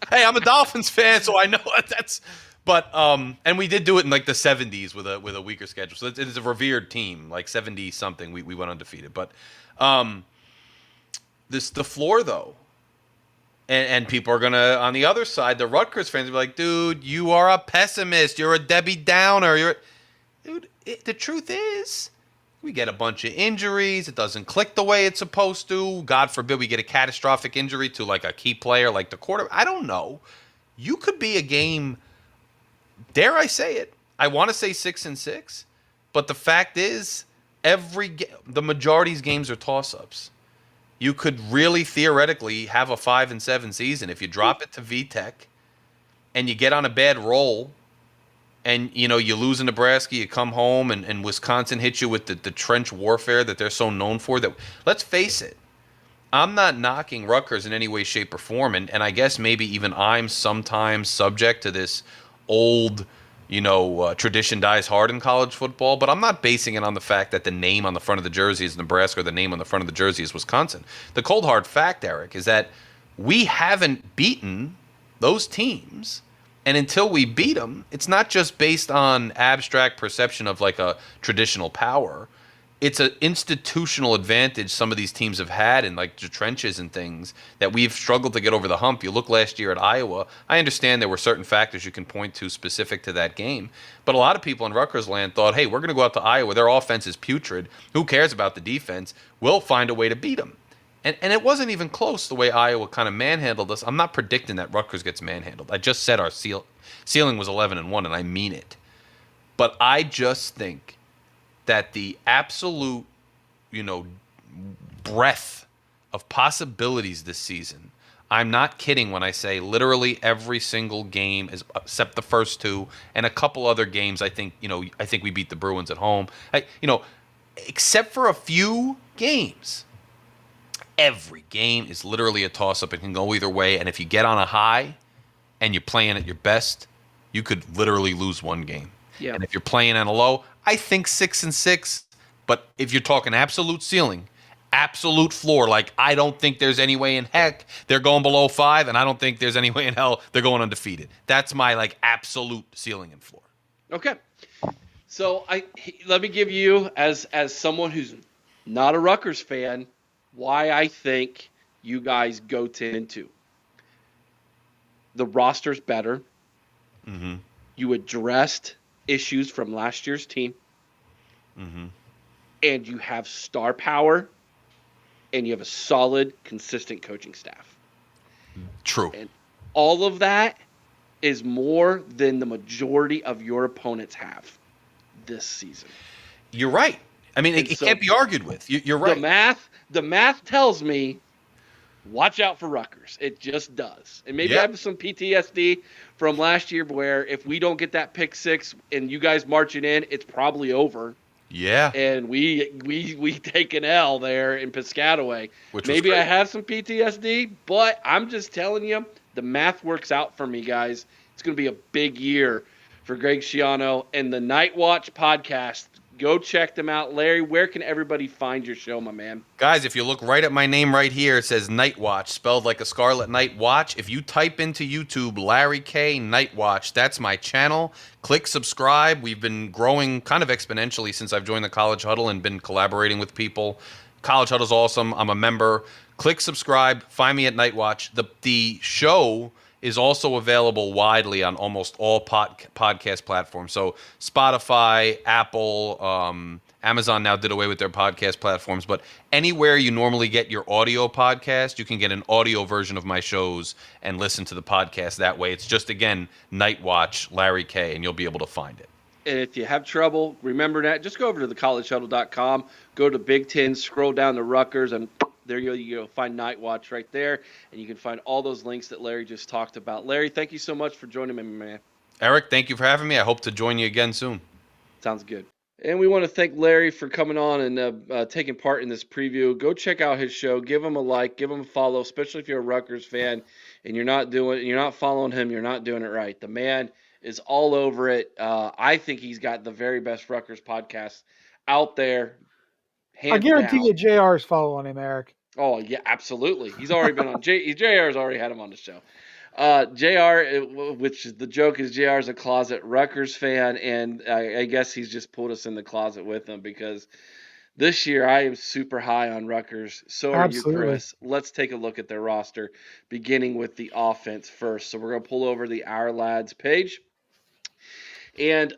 Hey, I'm a Dolphins fan, so I know that's. But and we did do it in like the 70s with a weaker schedule. So it is a revered team, like 70 something. We went undefeated, but the floor though, and people are gonna on the other side, the Rutgers fans will be like, dude, you are a pessimist. You're a Debbie Downer. The truth is, we get a bunch of injuries. It doesn't click the way it's supposed to. God forbid we get a catastrophic injury to like a key player like the quarterback. I don't know. You could be a game, dare I say it, I want to say 6-6, but the fact is the majority's games are toss-ups. You could really theoretically have a 5-7 season if you drop it to VTech and you get on a bad roll. And, you lose in Nebraska, you come home, and Wisconsin hits you with the trench warfare that they're so known for. That, let's face it, I'm not knocking Rutgers in any way, shape, or form. And I guess maybe even I'm sometimes subject to this old, tradition dies hard in college football. But I'm not basing it on the fact that the name on the front of the jersey is Nebraska or the name on the front of the jersey is Wisconsin. The cold, hard fact, Eric, is that we haven't beaten those teams. And until we beat them, it's not just based on abstract perception of like a traditional power. It's an institutional advantage some of these teams have had in like the trenches and things that we've struggled to get over the hump. You look last year at Iowa. I understand there were certain factors you can point to specific to that game, but a lot of people in Rutgers land thought, "Hey, we're going to go out to Iowa. Their offense is putrid. Who cares about the defense? We'll find a way to beat them." And it wasn't even close the way Iowa kind of manhandled us. I'm not predicting that Rutgers gets manhandled. I just said our ceiling was 11-1, and I mean it. But I just think that the absolute, you know, breadth of possibilities this season. I'm not kidding when I say literally every single game is except the first two and a couple other games. I think we beat the Bruins at home. Except for a few games, every game is literally a toss-up. It can go either way. And if you get on a high and you're playing at your best, you could literally lose one game. Yeah. And if you're playing on a low, I think 6-6. But if you're talking absolute ceiling, absolute floor, like I don't think there's any way in heck they're going below 5, and I don't think there's any way in hell they're going undefeated. That's my like absolute ceiling and floor. Okay. So let me give you, as someone who's not a Rutgers fan, why I think you guys go 10-2. The roster's better. Mm-hmm. You addressed issues from last year's team. Mm-hmm. And you have star power. And you have a solid, consistent coaching staff. True. And all of that is more than the majority of your opponents have this season. You're right. I mean, it can't be argued with. You're right. The math tells me, watch out for Rutgers. It just does. And maybe I have some PTSD from last year where if we don't get that pick 6 and you guys marching in, it's probably over. Yeah. And we take an L there in Piscataway. Maybe I have some PTSD, but I'm just telling you, the math works out for me, guys. It's going to be a big year for Greg Schiano and the Night Watch podcast. Go check them out. Larry, where can everybody find your show, my man? Guys, if you look right at my name right here, it says Night Watch, spelled like a Scarlet Knight watch. If you type into YouTube, Larry K. Night Watch, that's my channel. Click subscribe. We've been growing kind of exponentially since I've joined the College Huddle and been collaborating with people. College Huddle's awesome. I'm a member. Click subscribe. Find me at Night Watch. The show is also available widely on almost all podcast platforms. So Spotify, Apple, Amazon now did away with their podcast platforms, but anywhere you normally get your audio podcast, you can get an audio version of my shows and listen to the podcast that way. It's just, again, Night Watch, Larry K., and you'll be able to find it. And if you have trouble, remember that. Just go over to thecollegehuddle.com, go to Big Ten, scroll down to Rutgers, and there you go. Find Night Watch right there, and you can find all those links that Larry just talked about. Larry, thank you so much for joining me, man. Eric, thank you for having me. I hope to join you again soon. Sounds good. And we want to thank Larry for coming on and taking part in this preview. Go check out his show. Give him a like. Give him a follow, especially if you're a Rutgers fan and you're not following him. You're not doing it right. The man is all over it. I think he's got the very best Rutgers podcast out there. I guarantee you JR is following him, Eric. Oh, yeah, absolutely. He's already been on. JR's already had him on the show. JR, which the joke is JR's a closet Rutgers fan, and I guess he's just pulled us in the closet with him because this year I am super high on Rutgers. So are you, Chris. Let's take a look at their roster, beginning with the offense first. So we're going to pull over the Our Lads page. And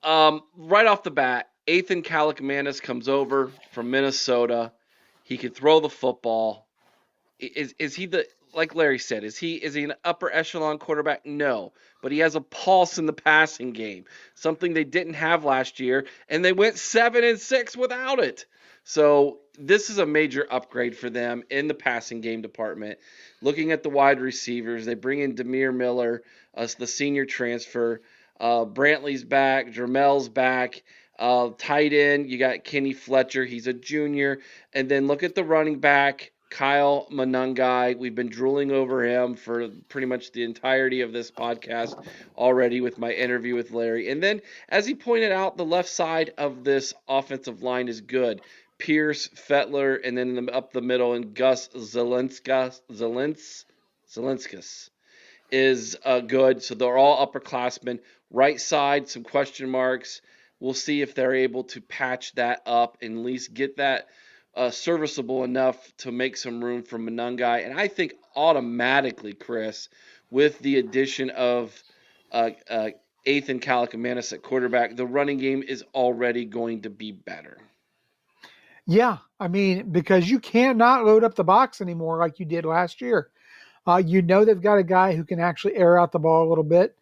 right off the bat, Ethan Kaliakmanis comes over from Minnesota. He can throw the football. Is he like Larry said, is he an upper echelon quarterback? No, but he has a pulse in the passing game, something they didn't have last year, and they went 7-6 without it. So this is a major upgrade for them in the passing game department. Looking at the wide receivers, they bring in Demir Miller, the senior transfer. Brantley's back, Jermel's back. Tight end, you got Kenny Fletcher. He's a junior. And then look at the running back, Kyle Monangai. We've been drooling over him for pretty much the entirety of this podcast already with my interview with Larry. And then, as he pointed out, the left side of this offensive line is good. Pierce, Fettler, and then up the middle, and Gus Zelenskas. is good. So they're all upperclassmen. Right side, some question marks. We'll see if they're able to patch that up and at least get that serviceable enough to make some room for Monungai. And I think automatically, Chris, with the addition of uh, Ethan Kaliakmanis at quarterback, the running game is already going to be better. Yeah, I mean, because you cannot load up the box anymore like you did last year. You know they've got a guy who can actually air out the ball a little bit.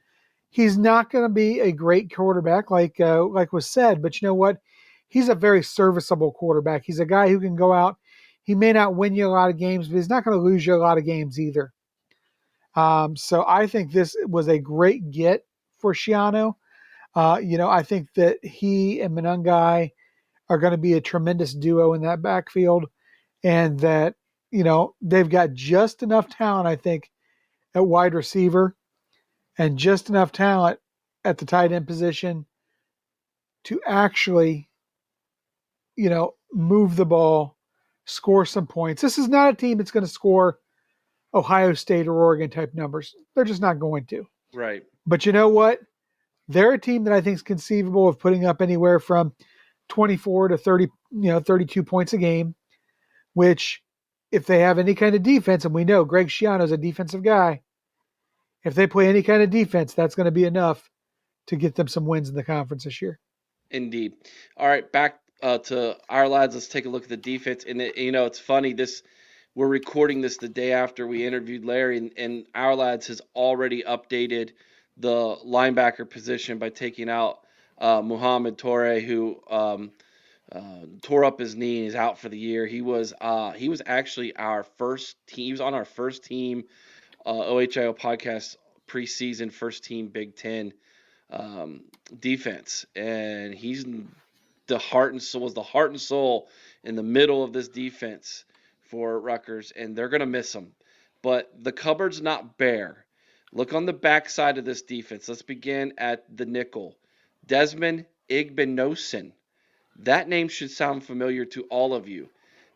He's not going to be a great quarterback like was said, but you know what? He's a very serviceable quarterback. He's a guy who can go out. He may not win you a lot of games, but he's not going to lose you a lot of games either. So I think this was a great get for Shiano. I think that he and Monungai are going to be a tremendous duo in that backfield, and that they've got just enough talent, I think, at wide receiver and just enough talent at the tight end position to actually, move the ball, score some points. This is not a team that's going to score Ohio State or Oregon type numbers. They're just not going to. Right. But you know what? They're a team that I think is conceivable of putting up anywhere from 24 to 30, 32 points a game, which if they have any kind of defense, and we know Greg Schiano is a defensive guy, if they play any kind of defense, that's going to be enough to get them some wins in the conference this year. Indeed. All right, back to our lads. Let's take a look at the defense. And it's funny. We're recording this the day after we interviewed Larry, and our lads has already updated the linebacker position by taking out Muhammad Torre, who tore up his knee and is out for the year. He was actually our first team. He was on our first team OHIO podcast preseason first team Big Ten defense, and he's the heart and soul was the heart and soul in the middle of this defense for Rutgers, and they're gonna miss him. But the cupboard's not bare. Look on the backside of this defense. Let's begin at the nickel. Desmond Igbinosun. That name should sound familiar to all of you.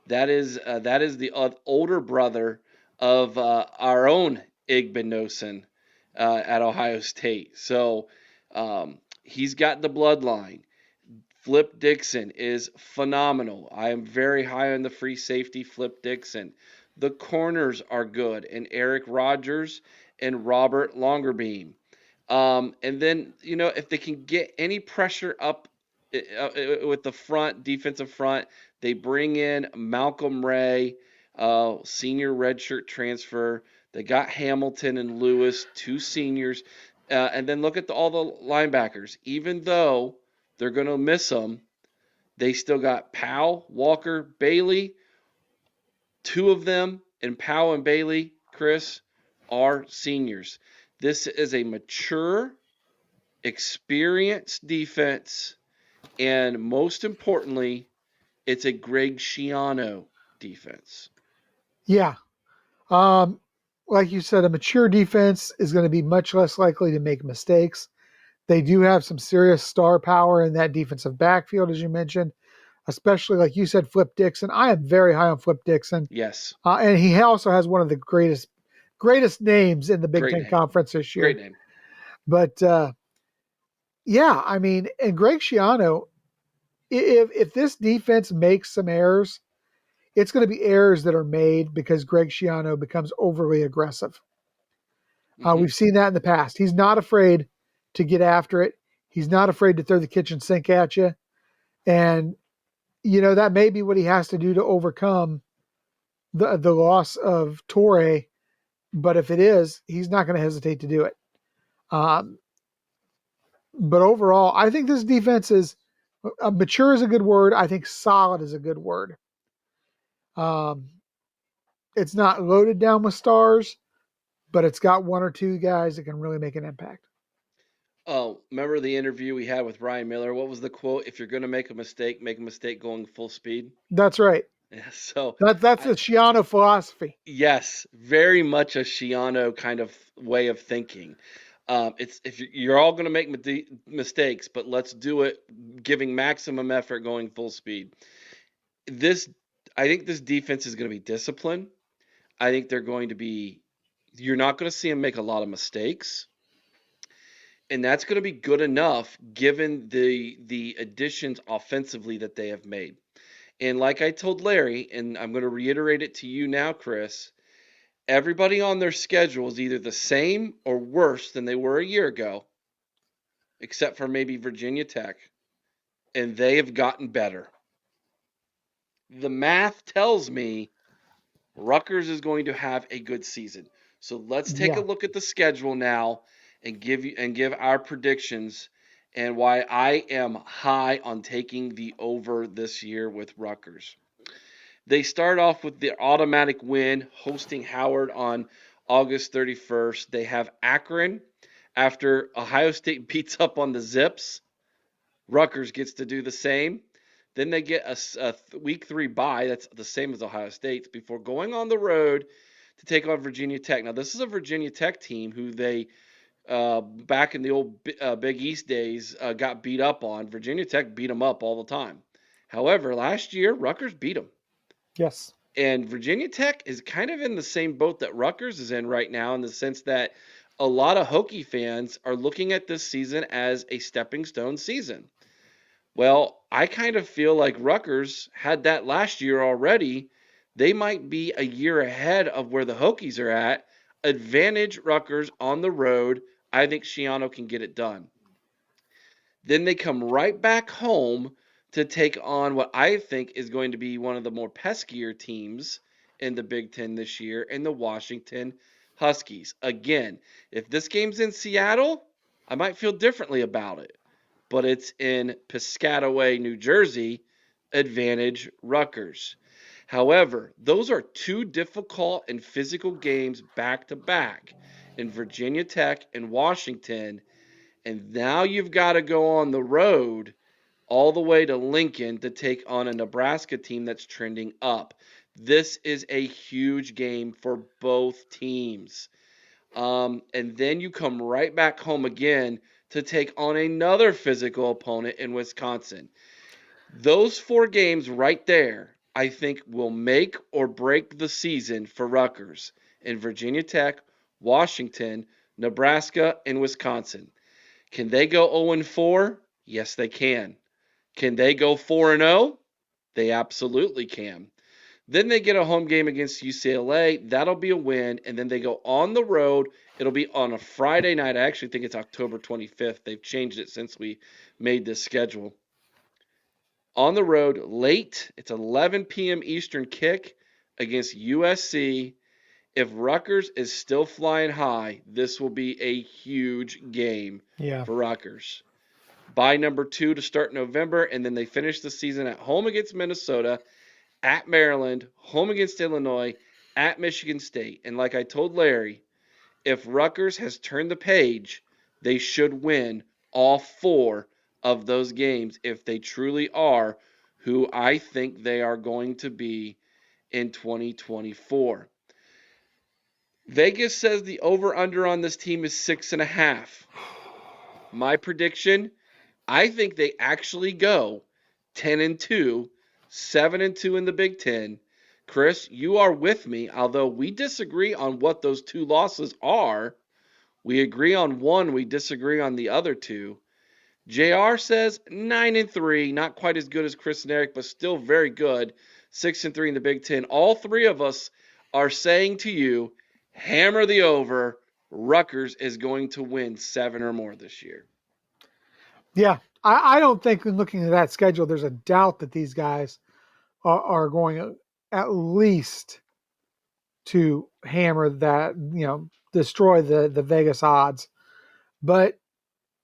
That is the older brother of our own Igbinosun at Ohio State. So he's got the bloodline. Flip Dixon is phenomenal. I am very high on the free safety, Flip Dixon. The corners are good, and Eric Rogers and Robert Longerbeam. And then, if they can get any pressure up with the defensive front, they bring in Malcolm Ray, senior redshirt transfer. They got Hamilton and Lewis, two seniors. And then look at all the linebackers. Even though they're going to miss them, they still got Powell, Walker, Bailey. Two of them, and Powell and Bailey, Chris, are seniors. This is a mature, experienced defense, and most importantly, it's a Greg Schiano defense. Yeah. Like you said, a mature defense is going to be much less likely to make mistakes. They do have some serious star power in that defensive backfield, as you mentioned, especially like you said, Flip Dixon. I am very high on Flip Dixon. Yes. And he also has one of the greatest names in the Big Great Ten name. Conference this year. Great name. But yeah, I mean, and Greg Schiano, if this defense makes some errors, it's going to be errors that are made because Greg Schiano becomes overly aggressive. We've seen that in the past. He's not afraid to get after it. He's not afraid to throw the kitchen sink at you. And, that may be what he has to do to overcome the loss of Torre. But if it is, he's not going to hesitate to do it. But overall, I think this defense is mature is a good word. I think solid is a good word. It's not loaded down with stars, but it's got one or two guys that can really make an impact. Oh, remember the interview we had with Ryan Miller? What was the quote? If you're going to make a mistake going full speed. That's right. Yeah, so that's the Schiano philosophy. Yes, very much a Schiano kind of way of thinking. It's if you're all going to make mistakes, but let's do it giving maximum effort going full speed. I think this defense is going to be disciplined. I think they're going to be, You're not going to see them make a lot of mistakes, and that's going to be good enough given the additions offensively that they have made. And like I told Larry, and I'm going to reiterate it to you now, Chris, everybody on their schedule is either the same or worse than they were a year ago, except for maybe Virginia Tech, and they have gotten better. The math tells me Rutgers is going to have a good season. So let's take a Yeah. look at the schedule now and give our predictions and why I am high on taking the over this year with Rutgers. They start off with the automatic win hosting Howard on August 31st. They have Akron after Ohio State beats up on the Zips. Rutgers gets to do the same. Then they get a week 3 bye. That's the same as Ohio State's before going on the road to take on Virginia Tech. Now, this is a Virginia Tech team who they, back in the old Big East days, got beat up on. Virginia Tech beat them up all the time. However, last year, Rutgers beat them. Yes. And Virginia Tech is kind of in the same boat that Rutgers is in right now, in the sense that a lot of Hokie fans are looking at this season as a stepping stone season. Well, I kind of feel like Rutgers had that last year already. They might be a year ahead of where the Hokies are at. Advantage Rutgers on the road. I think Schiano can get it done. Then they come right back home to take on what I think is going to be one of the more peskier teams in the Big Ten this year, in the Washington Huskies. Again, if this game's in Seattle, I might feel differently about it, but it's in Piscataway, New Jersey. Advantage Rutgers. However, those are two difficult and physical games back to back in Virginia Tech and Washington. And now you've got to go on the road all the way to Lincoln to take on a Nebraska team that's trending up. This is a huge game for both teams. And then you come right back home again to take on another physical opponent in Wisconsin. Those 4 games right there, I think, will make or break the season for Rutgers in Virginia Tech, Washington, Nebraska, and Wisconsin. Can they go 0-4? Yes, they can. Can they go 4-0? They absolutely can. Then they get a home game against UCLA. That'll be a win. And then they go on the road. It'll be on a Friday night. I actually think it's October 25th. They've changed it since we made this schedule. On the road, late. It's 11 p.m. Eastern kick against USC. If Rutgers is still flying high, this will be a huge game Yeah. for Rutgers. Bye number 2 to start November, and then they finish the season at home against Minnesota, at Maryland, home against Illinois, at Michigan State. And like I told Larry, if Rutgers has turned the page, they should win all 4 of those games if they truly are who I think they are going to be in 2024. Vegas says the over-under on this team is 6.5. My prediction, I think they actually go 10-2, 7-2 in the Big Ten. Chris, you are with me, although we disagree on what those 2 losses are. We agree on one, we disagree on the other 2. JR says 9-3, not quite as good as Chris and Eric, but still very good. 6-3 in the Big Ten. All 3 of us are saying to you, hammer the over. Rutgers is going to win 7 or more this year. Yeah. I don't think, in looking at that schedule, there's a doubt that these guys are going at least to hammer that, destroy the Vegas odds. But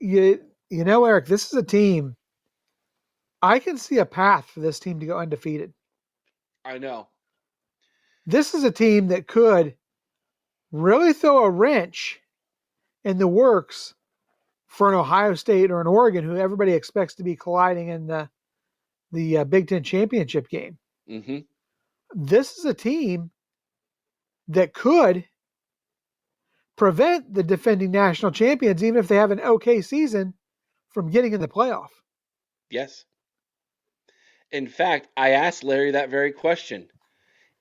Eric, this is a team. I can see a path for this team to go undefeated. I know. This is a team that could really throw a wrench in the works for an Ohio State or an Oregon, who everybody expects to be colliding in the Big Ten championship game. Mm-hmm. This is a team that could prevent the defending national champions, even if they have an okay season, from getting in the playoff. Yes. In fact, I asked Larry that very question.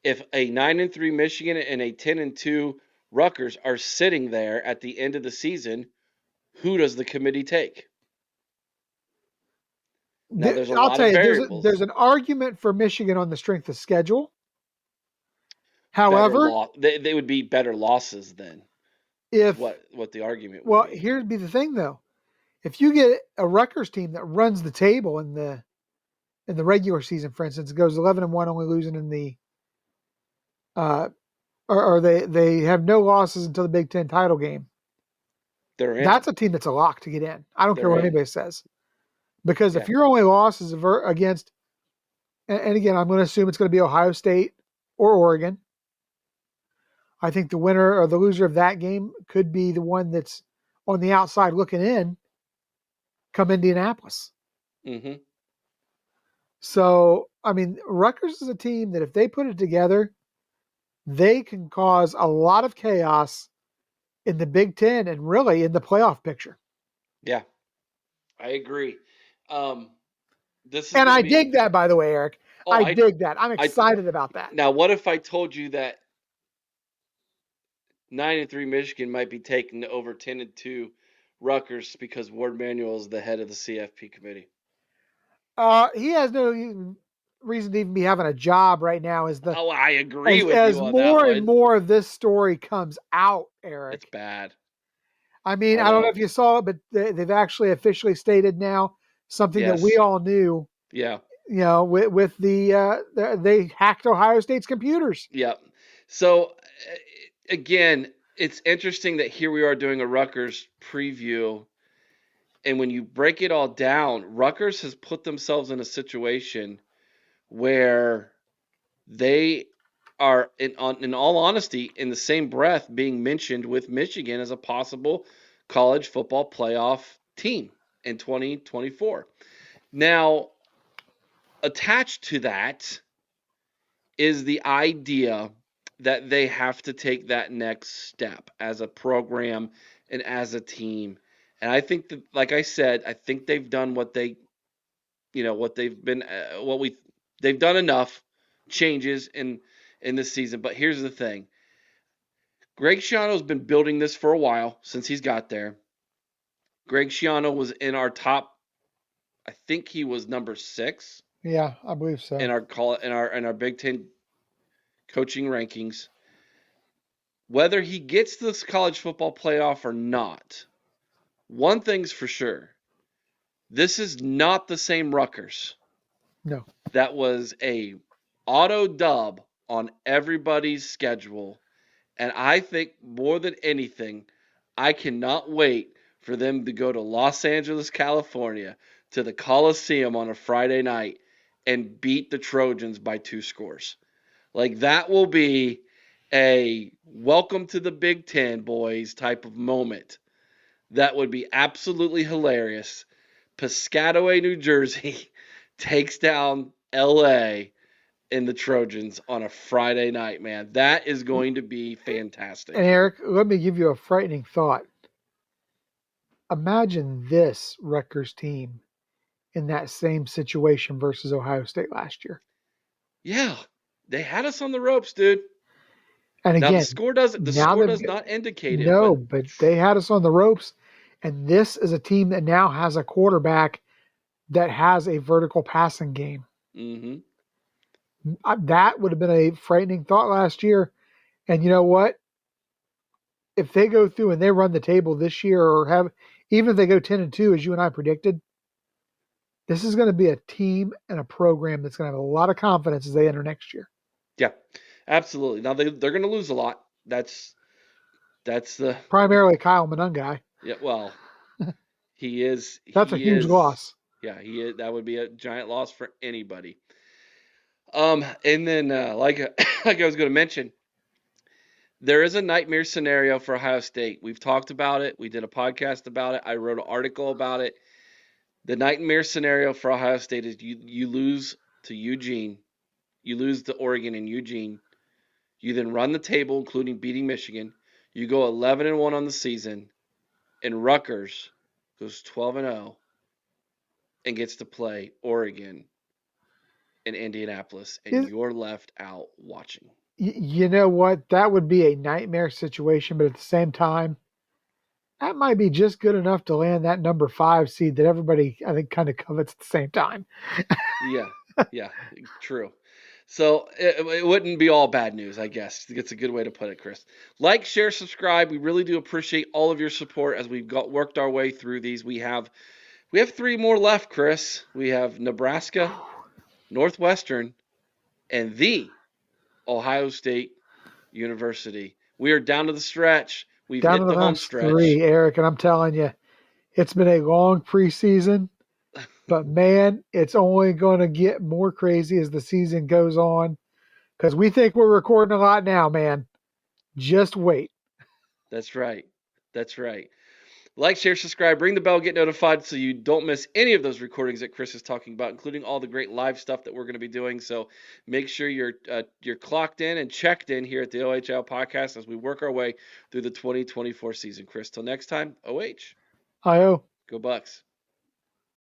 If a 9-3 Michigan and a 10-2 Rutgers are sitting there at the end of the season. Who does the committee take? Now, there's a I'll lot of tell you, there's variables. an argument for Michigan on the strength of schedule. Better However, loss. They would be better losses then. Is if what the argument would well, be. here'd be the thing though. If you get a Rutgers team that runs the table in the regular season, for instance, goes 11-1, only losing in the uh, or they have no losses until the Big Ten title game. They're in. That's a team that's a lock to get in. I don't care They're what in. anybody says, because Yeah. if your only loss is against, and again, I'm going to assume it's going to be Ohio State or Oregon. I think the winner or the loser of that game could be the one that's on the outside looking in come Indianapolis. Mm-hmm. So, I mean, Rutgers is a team that if they put it together, they can cause a lot of chaos in the Big Ten and really in the playoff picture. Yeah, I agree. Um, this is And going to I be. dig that, by the way, Eric. Oh, I dig that. I'm I. excited about that. Now, what if I told you that 9-3 Michigan might be taking over 10-2 Rutgers because Ward Manuel is the head of the CFP committee? He has no reason to even be having a job right now. Oh, I agree with As you on that more and one. more of this story comes out, It's Eric. bad. I mean, I I don't know know. if you saw it, but they've actually officially stated now something that we Yes. all knew. Yeah. You know, with they hacked Ohio State's computers. Yep. So again, it's interesting that here we are doing a Rutgers preview, and when you break it all down, Rutgers has put themselves in a situation where they are, in all honesty, in the same breath, being mentioned with Michigan as a possible college football playoff team in 2024. Now, attached to that is the idea that they have to take that next step as a program and as a team. And I think that, like I said, I think they've done what they, what they've been, they've done enough changes in this season. But here's the thing: Greg Schiano's been building this for a while since he's got there. Greg Schiano was in our top. I think he was number 6 Yeah, I believe in so. our Big Ten coaching rankings. Whether he gets this college football playoff or not, one thing's for sure. This is not the same Rutgers No, that was a auto dub on everybody's schedule. And I think more than anything, I cannot wait for them to go to Los Angeles, California, to the Coliseum on a Friday night and beat the Trojans by 2 scores. Like, that will be a welcome to the Big Ten, boys type of moment. That would be absolutely hilarious. Piscataway, New Jersey takes down LA in the Trojans on a Friday night, man. That is going to be and fantastic. Eric, let me give you a frightening thought. Imagine this Rutgers team in that same situation versus Ohio State last year. Yeah, they had us on the ropes, dude. And Now again, the now score they've does not indicate it, no, but but they had us on the ropes. And this is a team that now has a quarterback that has a vertical passing game. mm-hmm. That would have been a frightening thought last year. And you know what? If they go through and they run the table this year, or have even if they go 10-2, as you and I predicted, this is going to be a team and a program that's going to have a lot of confidence as they enter next year. Yeah, absolutely. Now they're going to lose a lot. That's the Primarily Kyle Monungai. yeah. Well, he is That's a he huge is loss. yeah he is. That would be a giant loss for anybody. And then like I was going to mention, there is a nightmare scenario for Ohio State. We've talked about it. We did a podcast about it. I wrote an article about it. The nightmare scenario for Ohio State is you lose to Eugene, you lose to Oregon and Eugene. You then run the table, including beating Michigan. You go 11-1 on the season, and Rutgers goes 12-0 and gets to play Oregon in Indianapolis, and Is, you're left out watching. You know what? That would be a nightmare situation, but at the same time, that might be just good enough to land that number 5 seed that everybody, I think, kind of covets at the same time. Yeah, yeah, true. So it wouldn't be all bad news, I guess. It's a good way to put it, Chris. Like, share, subscribe. We really do appreciate all of your support as we've worked our way through these. We have 3 more left, Chris. We have Nebraska, Northwestern, and the Ohio State University. We are down to the stretch. We've Down to hit the the home last stretch. 3, Eric, and I'm telling you, it's been a long preseason, but man, it's only going to get more crazy as the season goes on because we think we're recording a lot now, man. Just wait. That's right. That's right. Like, share, subscribe, ring the bell, get notified so you don't miss any of those recordings that Chris is talking about, including all the great live stuff that we're going to be doing. So make sure you're clocked in and checked in here at the OHL podcast as we work our way through the 2024 season. Chris, till next time, OH, IO. go Bucks.